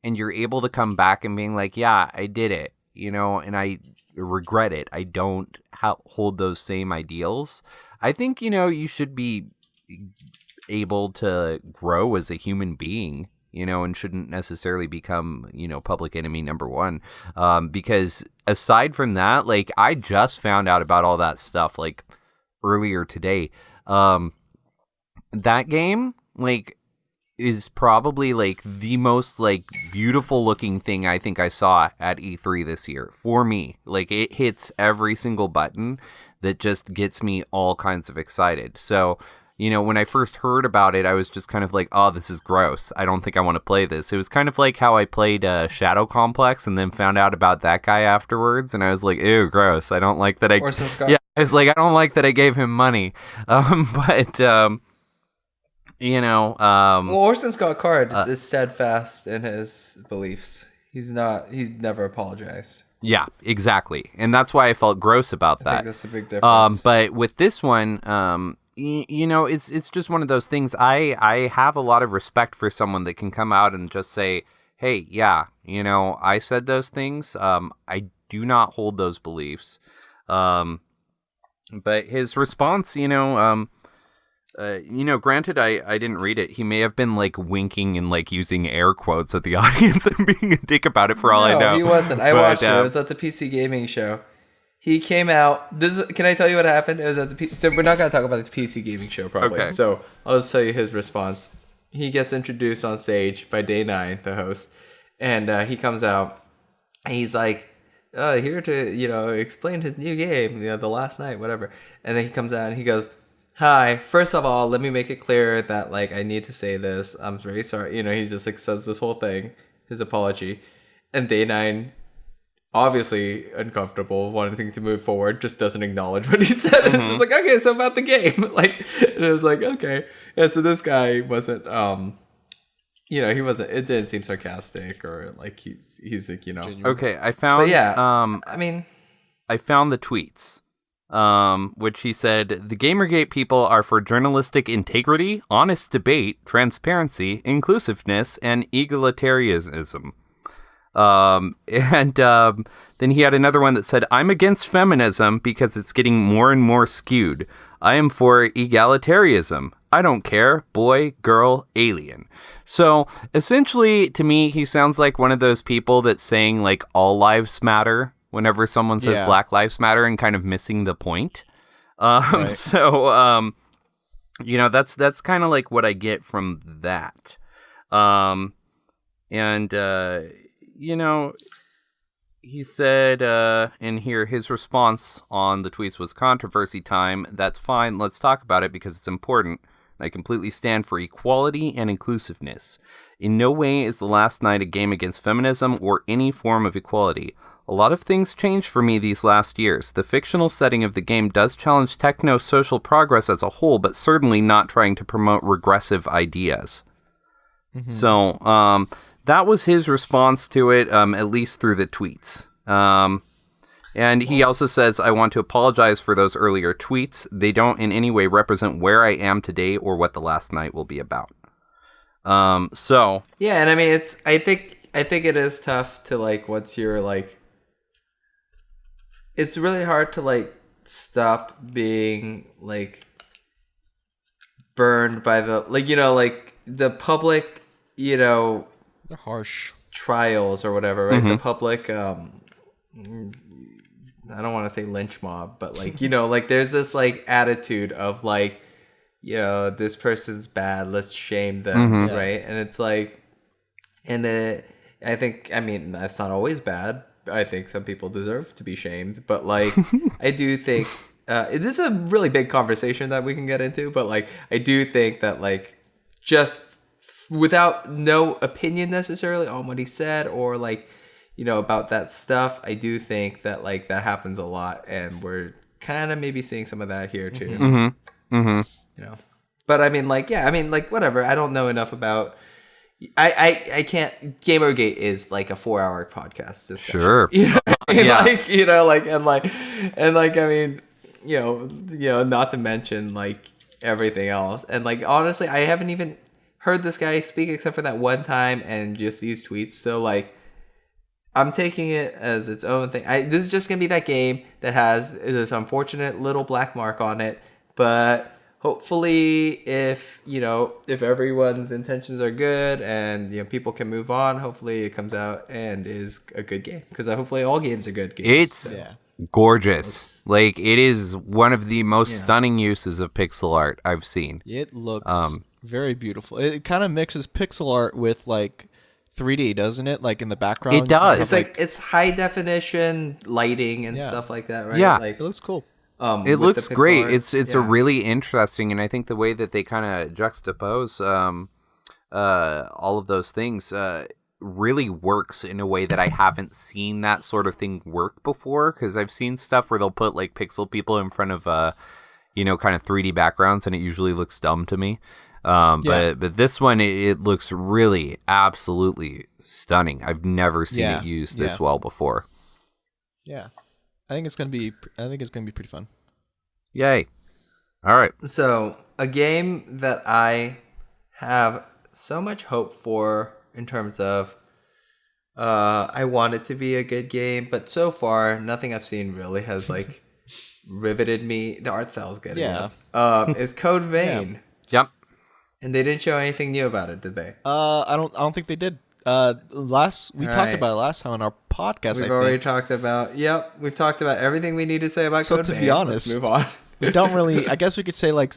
and you're able to come back and being like, yeah, I did it, and I regret it. I don't hold those same ideals. I think, you should be able to grow as a human being, and shouldn't necessarily become, public enemy number one. Because aside from that, like, I just found out about all that stuff, like, earlier today. That game, like, is probably, like, the most, like, beautiful looking thing I think I saw at E3 this year. For me. Like, it hits every single button that just gets me all kinds of excited. So, when I first heard about it, I was just kind of like, oh, this is gross. I don't think I want to play this. It was kind of like how I played Shadow Complex and then found out about that guy afterwards. And I was like, ew, gross. I don't like that Orson Scott. Yeah, I was like, I don't like that I gave him money. Orson Scott Card is steadfast in his beliefs. He's never apologized. Yeah, exactly. And that's why I felt gross about that. I think that's a big difference. But with this one, it's just one of those things. I have a lot of respect for someone that can come out and just say, hey, yeah, I said those things. I do not hold those beliefs. But his response, Granted, I didn't read it. He may have been like winking and like using air quotes at the audience and being a dick about it for all I know. No, he wasn't. I watched it. It was at the PC Gaming Show. He came out. Can I tell you what happened? It was at the so we're not going to talk about the PC Gaming Show probably. Okay. So I'll just tell you his response. He gets introduced on stage by Day9, the host, and he comes out. And he's like, here to explain his new game, the last night, whatever. And then he comes out and he goes, "Hi, first of all, let me make it clear that like I need to say this. I'm very sorry." He just like says this whole thing, his apology, and Day9, obviously uncomfortable, wanting to move forward, just doesn't acknowledge what he said. It's just like, okay, so about the game, like, and it was like, okay, yeah. So this guy wasn't, he wasn't. It didn't seem sarcastic or like he's like, Genuine. Okay, I found. But yeah, I mean, I found the tweets. Which he said, the Gamergate people are for journalistic integrity, honest debate, transparency, inclusiveness, and egalitarianism. Then he had another one that said, I'm against feminism because it's getting more and more skewed. I am for egalitarianism. I don't care, boy, girl, alien. So essentially, to me, he sounds like one of those people that's saying like all lives matter whenever someone says Black Lives Matter and kind of missing the point. Right. So, that's kind of like what I get from that. He said in here, his response on the tweets was controversy time. That's fine. Let's talk about it because it's important. I completely stand for equality and inclusiveness. In no way is the last night a game against feminism or any form of equality. A lot of things changed for me these last years. The fictional setting of the game does challenge techno-social progress as a whole, but certainly not trying to promote regressive ideas. Mm-hmm. So, that was his response to it, at least through the tweets. And he also says, I want to apologize for those earlier tweets. They don't in any way represent where I am today or what the last night will be about. Yeah, and I mean, I think it is tough to, like, what's your, like... It's really hard to, like, stop being, like, burned by the... Like, like, the public, They're harsh. Trials or whatever, right? Mm-hmm. The public, I don't want to say lynch mob, but, like, like, there's this, like, attitude of, like, this person's bad, let's shame them, Mm-hmm. right? And it's, like... And I think, I mean, that's not always bad. I think some people deserve to be shamed, but like I do think this is a really big conversation that we can get into, but like I do think that like just without no opinion necessarily on what he said or like about that stuff, I do think that like that happens a lot, and we're kind of maybe seeing some of that here too. Mm-hmm. Mm-hmm. But I mean like whatever, I don't know enough about. I can't. Gamergate is like a 4-hour podcast discussion. Sure. I mean, not to mention like everything else. And like honestly, I haven't even heard this guy speak except for that one time and just these tweets. So like, I'm taking it as its own thing. This is just gonna be that game that has this unfortunate little black mark on it, but. Hopefully, if everyone's intentions are good and people can move on, hopefully it comes out and is a good game. Because hopefully all games are good games. It's gorgeous. Like it is one of the most stunning uses of pixel art I've seen. It looks very beautiful. It kind of mixes pixel art with like 3D, doesn't it? Like in the background. It does. It's like it's high definition lighting and stuff like that, right? Yeah, like, it looks cool. It looks great. It's a really interesting, and I think the way that they kind of juxtapose all of those things really works in a way that I haven't seen that sort of thing work before. Because I've seen stuff where they'll put like pixel people in front of kind of 3D backgrounds, and it usually looks dumb to me. But this one it looks really absolutely stunning. I've never seen it used this well before. Yeah. I think it's gonna be pretty fun. Yay! All right. So a game that I have so much hope for in terms of, I want it to be a good game, but so far nothing I've seen really has like riveted me. The art style is good. Yes. Is Code Vein. Yep. And they didn't show anything new about it, did they? I don't think they did. We talked about it last time on our podcast. We've already talked about. Yep, we've talked about everything we need to say about. So Code to Vein. be honest, Let's move on. We don't really. I guess we could say like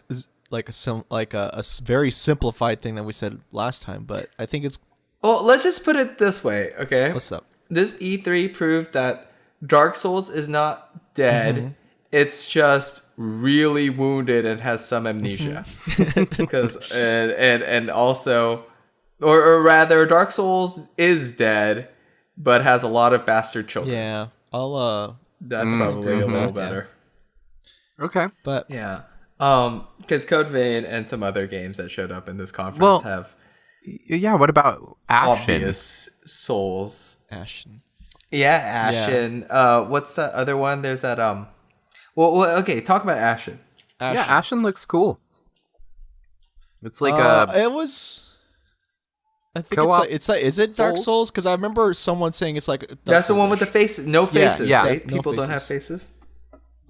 a very simplified thing that we said last time, but I think it's. Well, let's just put it this way, okay? What's up? This E3 proved that Dark Souls is not dead. It's just really wounded and has some amnesia. Because and also, or rather, Dark Souls is dead, but has a lot of bastard children. Yeah, That's probably a little better. Okay. But Yeah. Because Code Vein and some other games that showed up in this conference have Yeah, what about Ashen? obvious souls. Ashen. Yeah, Ashen. What's that other one? There's that well, okay, talk about Ashen. Yeah, Ashen looks cool. It's like it was. I think Co-op it's like is it Dark Souls? Souls? Because I remember someone saying it's like Dark That's the one Souls-ish. with the faces, no faces, yeah. right? No People don't have faces. faces.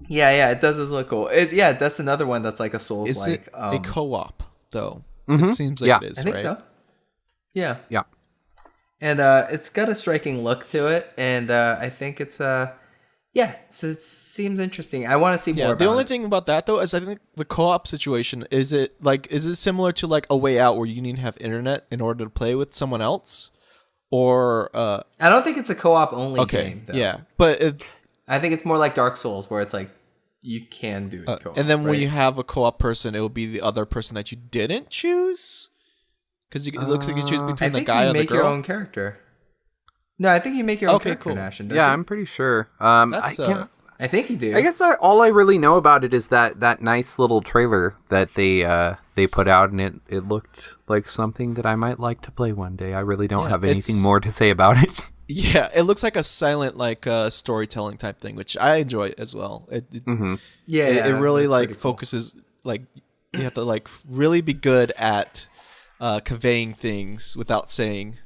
Yeah, it does look cool. That's another one that's like a Souls Is like. it a co-op though? It seems like it is. I think right? so. Yeah, yeah. and it's got a striking look to it, and I think it seems interesting. I want to see more. Yeah, the about only it. thing about that though is I think the co-op situation is it similar to like A Way Out where you need to have internet in order to play with someone else, or I don't think it's a co-op only game. Though. Yeah, but I think it's more like Dark Souls where it's like you can do it co-op. and then when right? you have a co-op person, it will be the other person that you didn't choose because it looks like you choose I between the think guy you and the make your girl. own character. No, I think you make your own character in Ashen, don't Yeah, you? I'm pretty sure. That's, I think you do. I guess all I really know about it is that nice little trailer that they put out, and it looked like something that I might like to play one day. I really don't have anything more to say about it. Yeah, it looks like a silent storytelling type thing, which I enjoy as well. It really like focuses like you have to like really be good at conveying things without saying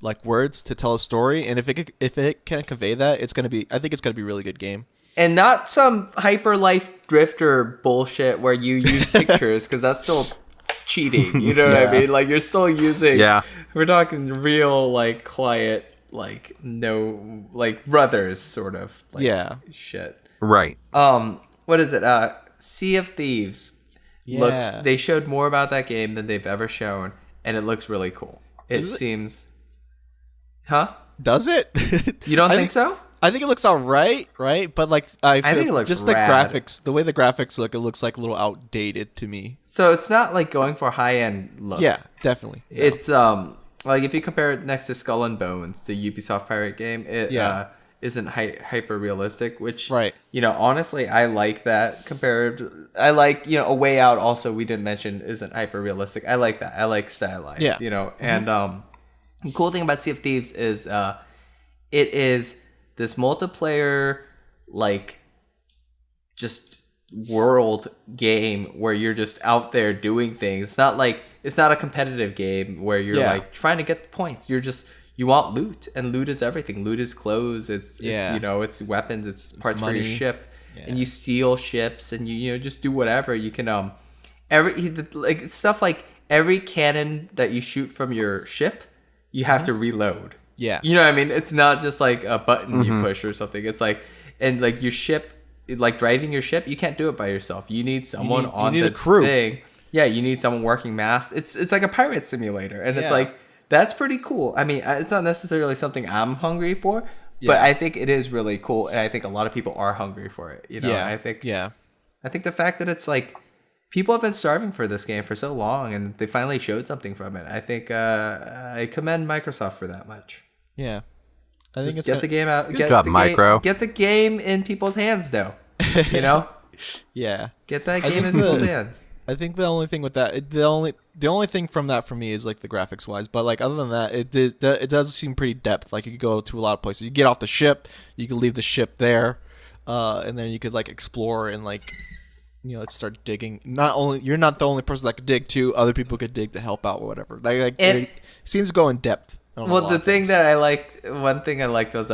like words to tell a story, and if it can convey that, I think it's gonna be a really good game. And not some hyper life drifter bullshit where you use pictures because that's still cheating. You know what I mean? Like you're still using. Yeah. We're talking real like quiet like no like brothers sort of. Like, shit. Right. What is it? Sea of Thieves. Yeah. They showed more about that game than they've ever shown, and it looks really cool. It seems. Huh? Does it? You don't think so? I think it looks alright, right? But like I think it looks just rad. the graphics, the way the graphics look, it looks like a little outdated to me. So it's not like going for high end look. Yeah, definitely. Yeah. It's like if you compare it next to Skull and Bones, the Ubisoft pirate game, it isn't hyper realistic, which honestly I like that compared. I like A Way Out also we didn't mention isn't hyper realistic. I like that. I like stylized. And the cool thing about Sea of Thieves is it is this multiplayer like just world game where you're just out there doing things. It's not a competitive game where you're like trying to get points. You want loot, and loot is everything. Loot is clothes. It's it's weapons. It's parts for your ship, and you steal ships, and you just do whatever you can. Stuff like every cannon that you shoot from your ship, you have to reload. Yeah, you know what I mean. It's not just like a button you push or something. It's like like your ship, like driving your ship. You can't do it by yourself. You need someone on the crew. thing. Yeah, you need someone working mast. It's like a pirate simulator, and it's like. That's pretty cool. I mean, it's not necessarily something I'm hungry for, but I think it is really cool, and I think a lot of people are hungry for it. I think the fact that it's like people have been starving for this game for so long, and they finally showed something from it. I think I commend Microsoft for that much. Yeah, I think it's get the game out. Good job, Micro. Get the game in people's hands, though. Yeah, get that game in people's hands. I think the only thing with that, the only thing from that for me is like the graphics wise. But like other than that, it does seem pretty depth. Like you could go to a lot of places. You get off the ship, you can leave the ship there, and then you could like explore and like start digging. You're not the only person that could dig too. Other people could dig to help out or whatever. It seems to go in depth. Well, the thing that I liked, one thing I liked was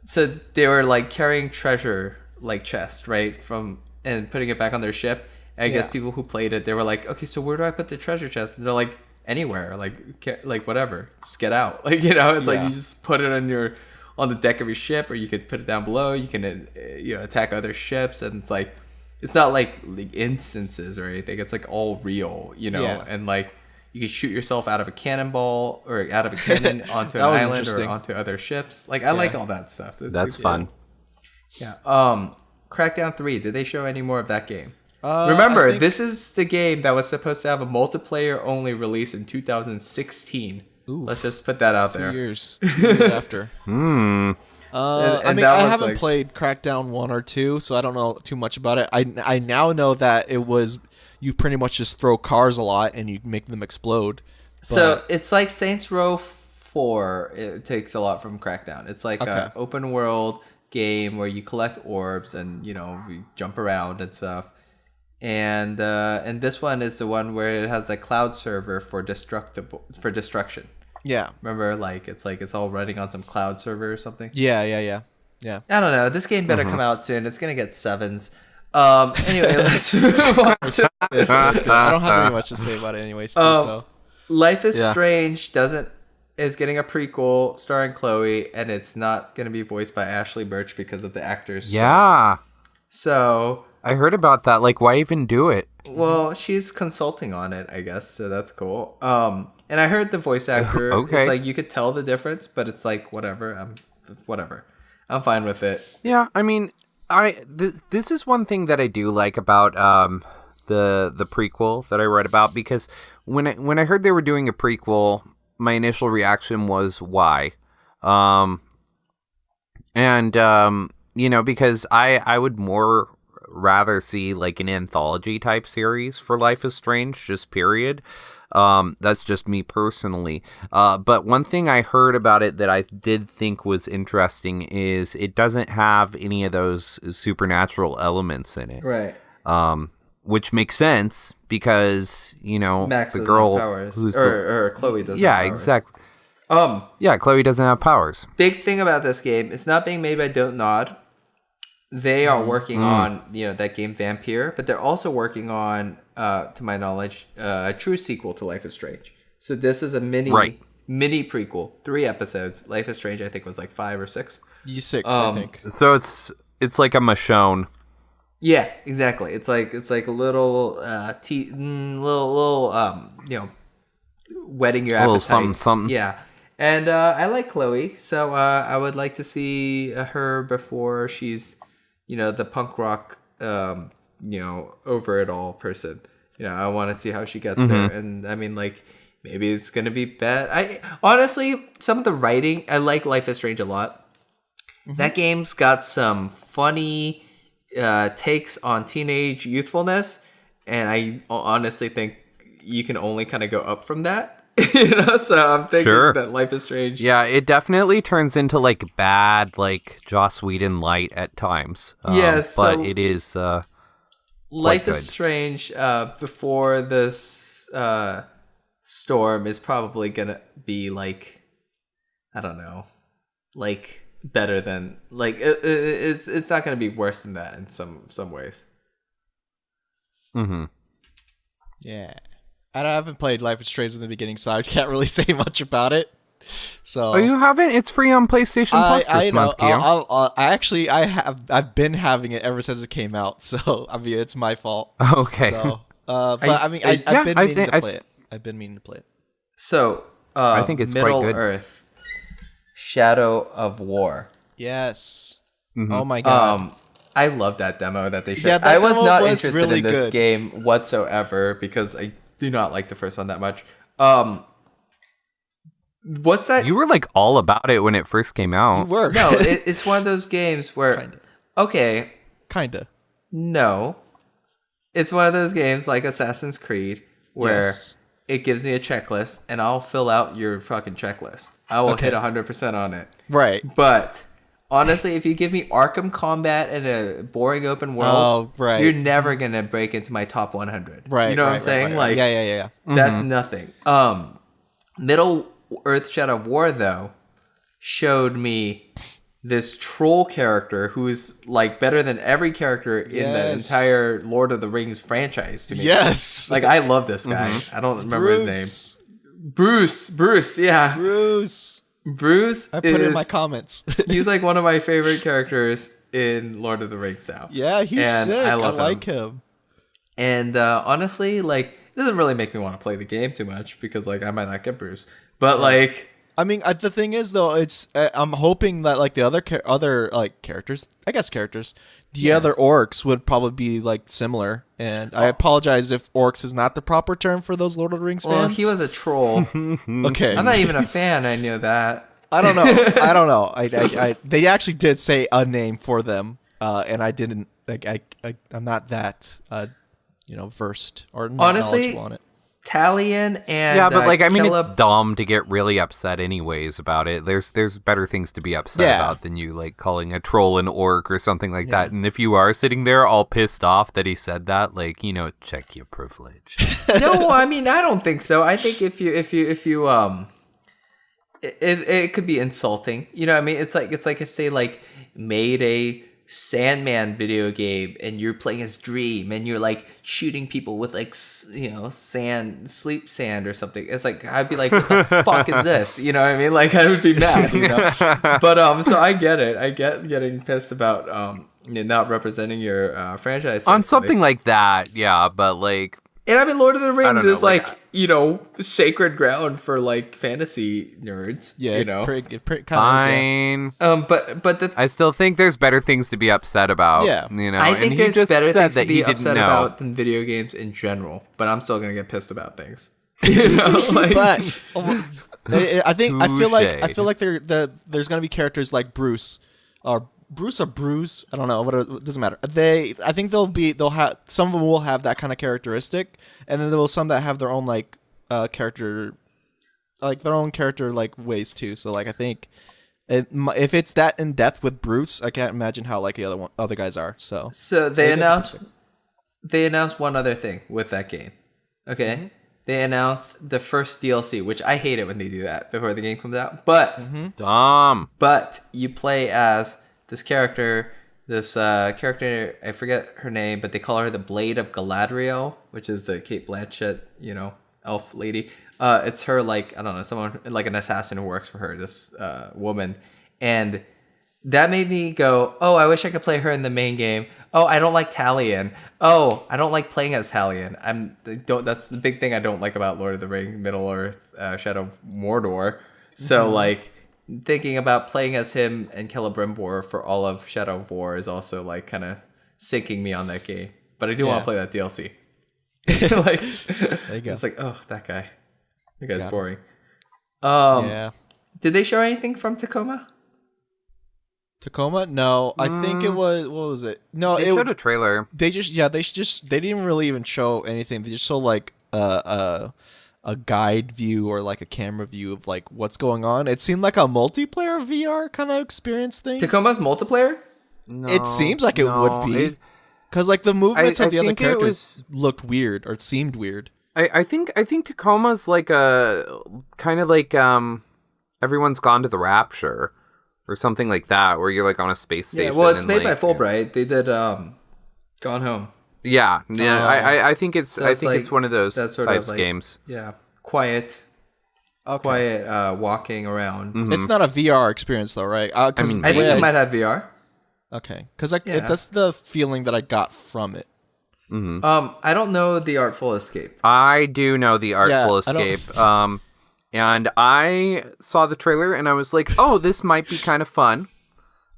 so they were like carrying treasure like chest right and putting it back on their ship. I guess people who played it, they were like, okay, so where do I put the treasure chest? And they're like, anywhere, like whatever, just get out. Like, you know, it's like you just put it on the deck of your ship, or you could put it down below. You can attack other ships, and it's not like instances or anything. It's like all real, you know, and like you can shoot yourself out of a cannonball or out of a cannon onto an island or onto other ships. Like, I like all that stuff. That's fun. Yeah. Crackdown 3, did they show any more of that game? Remember, this is the game that was supposed to have a multiplayer only release in 2016. Ooh, let's just put that out there. 2 years after. I haven't played Crackdown 1 or 2, so I don't know too much about it. I now know that it was, you pretty much just throw cars a lot and you make them explode. So it's like Saints Row 4. It takes a lot from Crackdown. It's like an open world game where you collect orbs and, you know, you jump around and stuff. And this one is the one where it has a cloud server for destruction. Yeah. Remember, it's all running on some cloud server or something? Yeah. I don't know. This game better come out soon. It's going to get 7s. Anyway, let's move on to I don't have very much to say about it anyways, so. Life is Strange is getting a prequel starring Chloe, and it's not going to be voiced by Ashley Birch because of the actors. Yeah. So I heard about that. Like, why even do it? Well, she's consulting on it, I guess, so that's cool. And I heard the voice actor. Okay. It's like you could tell the difference, but it's like whatever. I'm fine with it. Yeah, I mean, this is one thing that I do like about the prequel that I read about, because when I heard they were doing a prequel, my initial reaction was why, you know, because I would more rather see like an anthology type series for Life is Strange, just period. That's just me personally. But one thing I heard about it that I did think was interesting is it doesn't have any of those supernatural elements in it. Right. Which makes sense because, you know, Max the girl who's or Chloe doesn't have powers. Exactly. Yeah, Chloe doesn't have powers. Big thing about this game, it's not being made by Don't Nod. They are working on, you know, that game Vampire, but they're also working on, to my knowledge, a true sequel to Life is Strange. So this is a mini prequel, 3 episodes. Life is Strange, I think, was like 5 or 6. 6, I think. So it's like a Michonne. Yeah, exactly. It's like a little, you know, whetting your appetite. Something. Yeah. And I like Chloe, so I would like to see her before she's, you know, the punk rock, you know, over it all person. You know, I want to see how she gets there. And I mean, like, maybe it's going to be bad. Honestly, some of the writing, I like Life is Strange a lot. That game's got some funny takes on teenage youthfulness. And I honestly think you can only kind of go up from that. You know, so I'm thinking that Life is Strange. Yeah, it definitely turns into like bad, like Joss Whedon light at times. Yes, but it is. Life is Strange before this storm is probably gonna be like, I don't know, like better than like it's not gonna be worse than that in some ways. Yeah. I haven't played Life is Strange in the beginning, so I can't really say much about it. So you haven't? It's free on PlayStation Plus this month. I've been having it ever since it came out, so I mean it's my fault. Okay. So, but I've been meaning to play it. I've been meaning to play it. So, I think it's Middle quite good. Earth, Shadow of War. Yes. Oh my god. I love that demo that they showed. Yeah, I was not interested really in this good. game whatsoever because I do not like the first one that much. What's that? You were like all about it when it first came out. You were. No, it's one of those games where Kinda. No. It's one of those games like Assassin's Creed where it gives me a checklist and I'll fill out your fucking checklist. I will hit 100% on it. Right. But honestly, if you give me Arkham combat and a boring open world, you're never going to break into my top 100. Right. You know what I'm saying? Right. Yeah. That's nothing. Middle Earth Shadow of War, though, showed me this troll character who's like better than every character in the entire Lord of the Rings franchise to me. Yes. Like, I love this guy. I don't remember his name. Bruce, yeah. Bruce I put it in my comments. He's like one of my favorite characters in Lord of the Rings now. Yeah, he's sick. I like him. And honestly, like, it doesn't really make me want to play the game too much because, like, I might not get Bruce. But, like... I mean, the thing is, though, it's I'm hoping that, like, the other characters, the other orcs would probably be, like, similar. And I apologize if orcs is not the proper term for those Lord of the Rings fans. Well, he was a troll. Okay. I'm not even a fan. I knew that. I don't know. I they actually did say a name for them, and I didn't. Like, I'm not that, versed or honestly, knowledgeable on it. Talion and but like, I mean, Caleb... it's dumb to get really upset anyways about it. There's better things to be upset about than you like calling a troll an orc or something like that. And if you are sitting there all pissed off that he said that, like, check your privilege. No, I mean, I don't think so. I think if you it could be insulting. You know what I mean? It's like if they like made a Sandman video game and you're playing as Dream and you're like shooting people with like sleep sand or something. It's like, I'd be like, what the fuck is this? You know what I mean? Like, I would be mad, But so I get it. I get getting pissed about not representing your franchise on something like that. Yeah, but like, and I mean, Lord of the Rings is sacred ground for like fantasy nerds. Yeah, fine. But I still think there's better things to be upset about. Yeah, I think there's better things to be upset about than video games in general. But I'm still gonna get pissed about things. But I feel like there's gonna be characters like Bruce or Bruce, I don't know, it doesn't matter. I think they'll have, some of them will have that kind of characteristic, and then there will some that have their own like character, like their own character like ways too. So like, I think if it's that in depth with Bruce, I can't imagine how like the other guys are. So they announced one other thing with that game. Okay. Mm-hmm. They announced the first DLC, which I hate it when they do that before the game comes out. But but you play as this character, I forget her name, but they call her the Blade of Galadriel, which is the Cate Blanchett, elf lady. It's her, like, I don't know, someone like an assassin who works for her, this woman. And that made me go, oh, I wish I could play her in the main game. Oh, I don't like Talion. Oh, I don't like playing as Talion. That's the big thing I don't like about Lord of the Rings, Middle Earth, Shadow of Mordor. So, like, thinking about playing as him and Celebrimbor for all of Shadow of War is also like kind of sinking me on that game. But I do want to play that DLC. Like, there you go. It's like, oh, that guy's boring. Did they show anything from Tacoma? Tacoma? No, I think it was. What was it? No, they showed a trailer. They didn't really even show anything. They just showed like a guide view or like a camera view of like what's going on. It seemed like a multiplayer VR kind of experience thing. Tacoma's multiplayer? No, it seems like it would be, because like the movements of the other characters looked weird or seemed weird. I think Tacoma's like a kind of like Everyone's Gone to the Rapture or something like that, where you're like on a space station. Yeah, well, it's made by Fulbright. They did Gone Home. Yeah. I think it's it's one of those types of games. Yeah, quiet walking around. Mm-hmm. It's not a VR experience though, right? I think it might have VR. Okay, because that's the feeling that I got from it. Mm-hmm. I don't know The Artful Escape. I do know The Artful Escape. And I saw the trailer and I was like, oh, this might be kind of fun.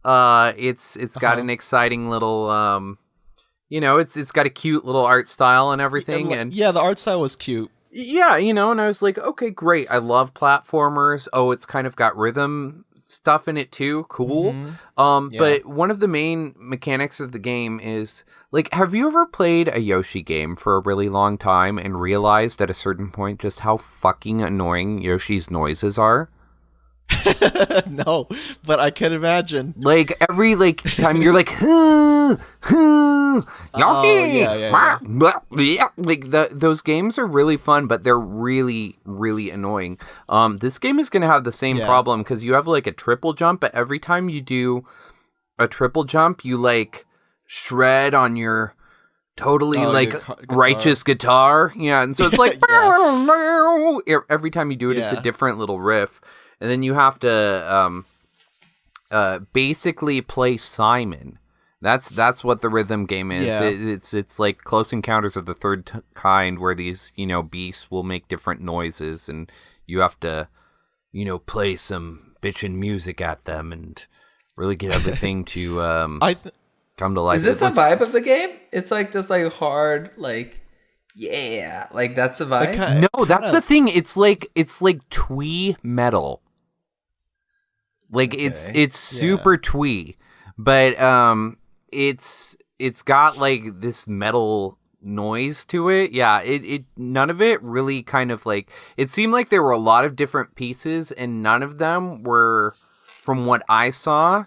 It's got an exciting little it's got a cute little art style and everything. And the art style was cute. Yeah, and I was like, okay, great. I love platformers. Oh, it's kind of got rhythm stuff in it too. Cool. Mm-hmm. But one of the main mechanics of the game is, like, have you ever played a Yoshi game for a really long time and realized at a certain point just how fucking annoying Yoshi's noises are? No, but I can imagine. Like every time you're like, yeah. like those games are really fun, but they're really, really annoying. This game is gonna have the same problem because you have like a triple jump, but every time you do a triple jump, you like shred on your totally guitar. righteous guitar. Yeah, and so it's like every time you do it, it's a different little riff, and then you have to basically play Simon. That's what the rhythm game is. Yeah. It's like Close Encounters of the Third Kind, where these beasts will make different noises, and you have to play some bitchin' music at them and really get everything to come to life. Is this the vibe of the game? It's like this like hard like that's the vibe. No, that's the thing. It's like twee metal. Like it's super twee, but it's got like this metal noise to it. Yeah, it none of it really kind of like, it seemed like there were a lot of different pieces and none of them were, from what I saw,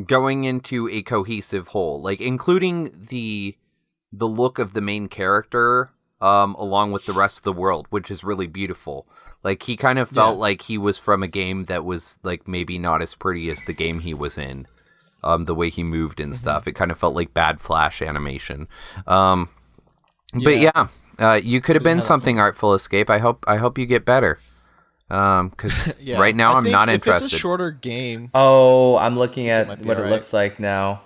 going into a cohesive whole, like including the look of the main character along with the rest of the world, which is really beautiful. Like he kind of felt like he was from a game that was like maybe not as pretty as the game he was in. The way he moved and stuff, it kind of felt like bad Flash animation. But you could have been something, Artful Escape. I hope you get better. Because right now I'm not interested. If it's a shorter game. Oh, I'm looking at what it looks like now.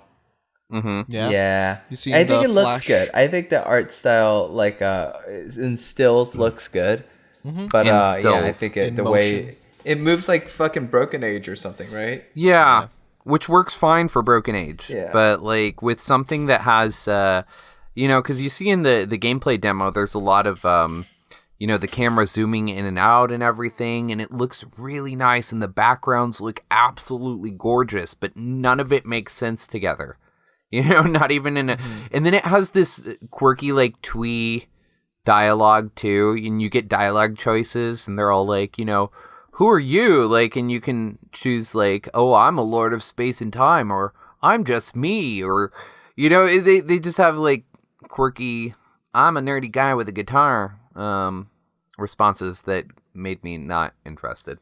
Mm-hmm. Yeah. I think it looks good. I think the art style, like in stills, looks good. Mm-hmm. But I think the way it moves like fucking Broken Age or something, right? Yeah. Which works fine for Broken Age. Yeah. But like with something that has, because you see in the gameplay demo, there's a lot of the camera zooming in and out and everything, and it looks really nice, and the backgrounds look absolutely gorgeous, but none of it makes sense together. Not even in a... And then it has this quirky, like, twee dialogue, too, and you get dialogue choices, and they're all like, who are you? Like, and you can choose, like, oh, I'm a lord of space and time, or I'm just me, or, they just have, like, quirky, I'm a nerdy guy with a guitar, responses that made me not interested.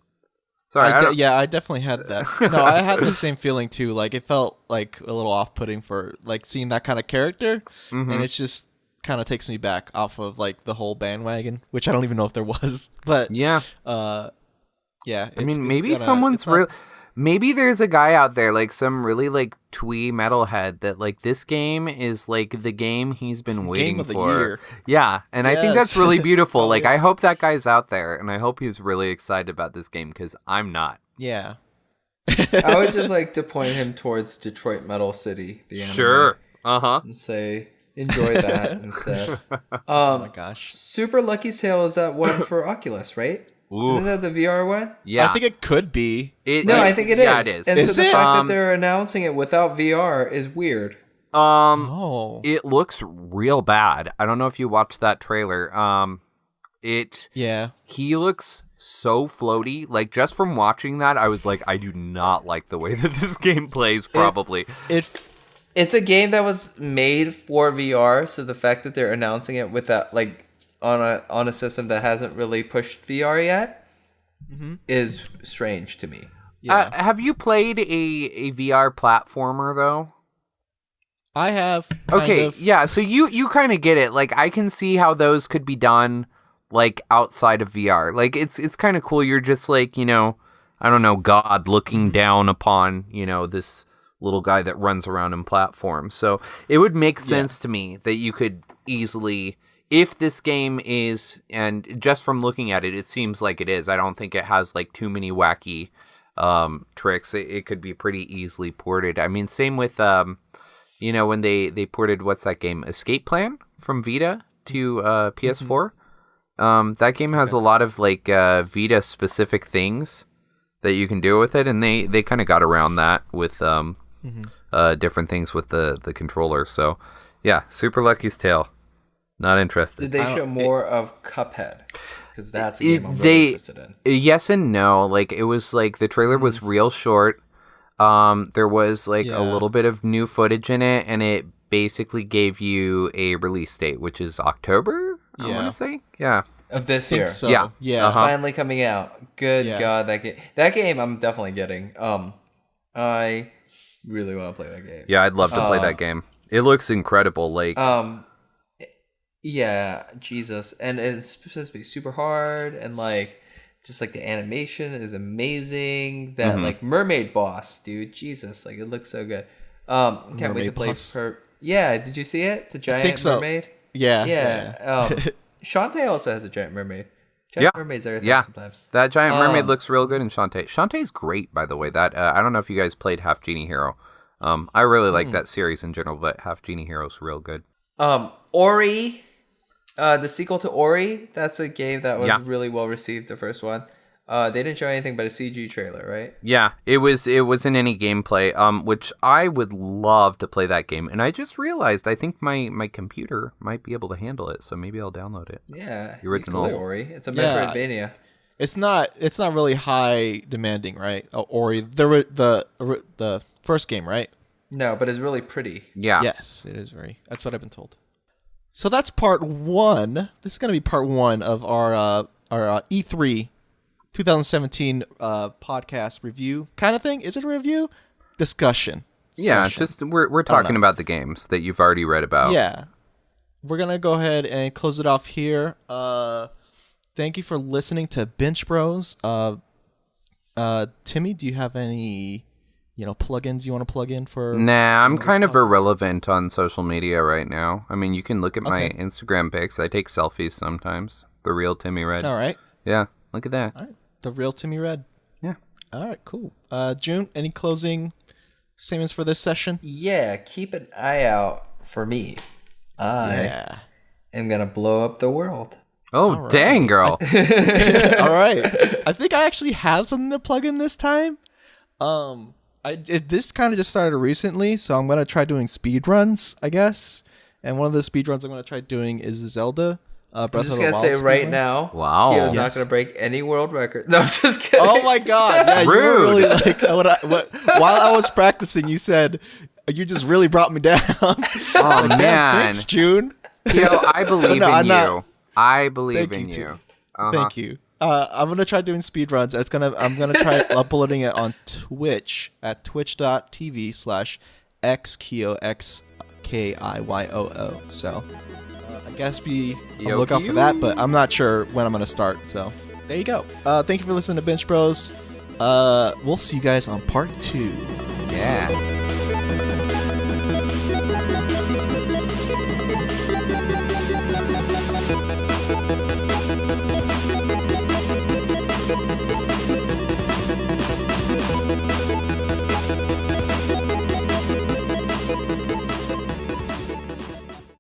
Sorry, I definitely had that. No, I had the same feeling too. Like it felt like a little off-putting for like seeing that kind of character, and it's just kind of takes me back off of like the whole bandwagon, which I don't even know if there was. But yeah. I mean, maybe someone's real. Maybe there's a guy out there, like some really like twee metalhead, that like this game is like the game he's been waiting game of the for. Year. Yeah, and I think that's really beautiful. Like, yes. I hope that guy's out there, and I hope he's really excited about this game because I'm not. Yeah. I would just like to point him towards Detroit Metal City, the anime. Sure. And say, enjoy that instead. Oh my gosh. Super Lucky's Tale is that one for Oculus, right? Ooh. Isn't that the VR one? Yeah. I think it could be. I think it is. Yeah, it is. And Is so the it? fact that they're announcing it without VR is weird. It looks real bad. I don't know if you watched that trailer. He looks so floaty. Like, just from watching that, I was like, I do not like the way that this game plays, probably. It's a game that was made for VR, so the fact that they're announcing it with that, like, on a system that hasn't really pushed VR yet is strange to me. Yeah. Have you played a VR platformer, though? I have. Okay, of. yeah, so you kind of get it. Like, I can see how those could be done, like, outside of VR. Like, it's kind of cool. You're just like, I don't know, God looking down upon, this little guy that runs around in platforms. So it would make sense to me that you could easily... If this game is, and just from looking at it, it seems like it is. I don't think it has like too many wacky tricks. It could be pretty easily ported. I mean, same with when they ported, what's that game, Escape Plan from Vita to PS4. That game has a lot of like Vita specific things that you can do with it, and they kind of got around that with different things with the controller. So yeah, Super Lucky's Tale. Not interested. Did they show more of Cuphead? Because that's a game I'm really interested in. Yes and no. Like, it was like the trailer was real short. There was like a little bit of new footage in it, and it basically gave you a release date, which is October, I want to say. Yeah. Of this year. So. Yeah. It's finally coming out. Good God, that game I'm definitely getting. I really want to play that game. Yeah, I'd love to play that game. It looks incredible. Like, yeah, Jesus, and it's supposed to be super hard, and like, just like the animation is amazing. That like mermaid boss, dude, Jesus, like it looks so good. Can't wait to play her. Yeah, did you see it? The giant mermaid. Yeah. Shantae also has a giant mermaid. Giant mermaids are a thing sometimes. That giant mermaid looks real good in Shantae. Shantae's great, by the way. That I don't know if you guys played Half Genie Hero. I really like that series in general, but Half Genie Hero's real good. Ori, the sequel to Ori, that's a game that was really well received, the first one. They didn't show anything but a CG trailer, right? Yeah, it wasn't any gameplay, which I would love to play that game. And I just realized I think my computer might be able to handle it, so maybe I'll download it. Yeah, the original you can play Ori. It's a Metroidvania. It's not really high demanding, right? Ori, the first game, right? No, but it's really pretty. Yeah. Yes, it is very. That's what I've been told. So that's part one. This is going to be part one of our E3 2017 podcast review kind of thing. Is it a review? Discussion. Yeah, session. just we're talking about the games that you've already read about. Yeah. We're going to go ahead and close it off here. Thank you for listening to Binch Bros. Timmy, do you have any plugins you want to plug in for? Nah, I'm kind of irrelevant on social media right now. I mean, you can look at my Instagram pics. I take selfies sometimes. The real Timmy Red. All right. Yeah, look at that. All right. The real Timmy Red. Yeah. All right, cool. June, any closing statements for this session? Yeah, keep an eye out for me. I am going to blow up the world. Oh, dang, girl. All right. I think I actually have something to plug in this time. This kind of just started recently, so I'm going to try doing speed runs, I guess. And one of the speed runs I'm going to try doing is Zelda Breath I'm of just the going to Wild say right speedrun. now, wow. Kyo's not going to break any world record. No, I'm just kidding. Oh my god. Yeah, you were Rude. really like while I was practicing, you said you just really brought me down. Oh, Like, damn, man. thanks, June. Kyo, I believe in I'm you. not- I believe Thank in you, too. you. Thank you. I'm gonna try doing speed runs. I'm gonna try uploading it on Twitch at twitch.tv/xkiyo. So I guess be on the lookout for that, but I'm not sure when I'm gonna start. So there you go. Thank you for listening to Binch Bros. We'll see you guys on part 2. Yeah.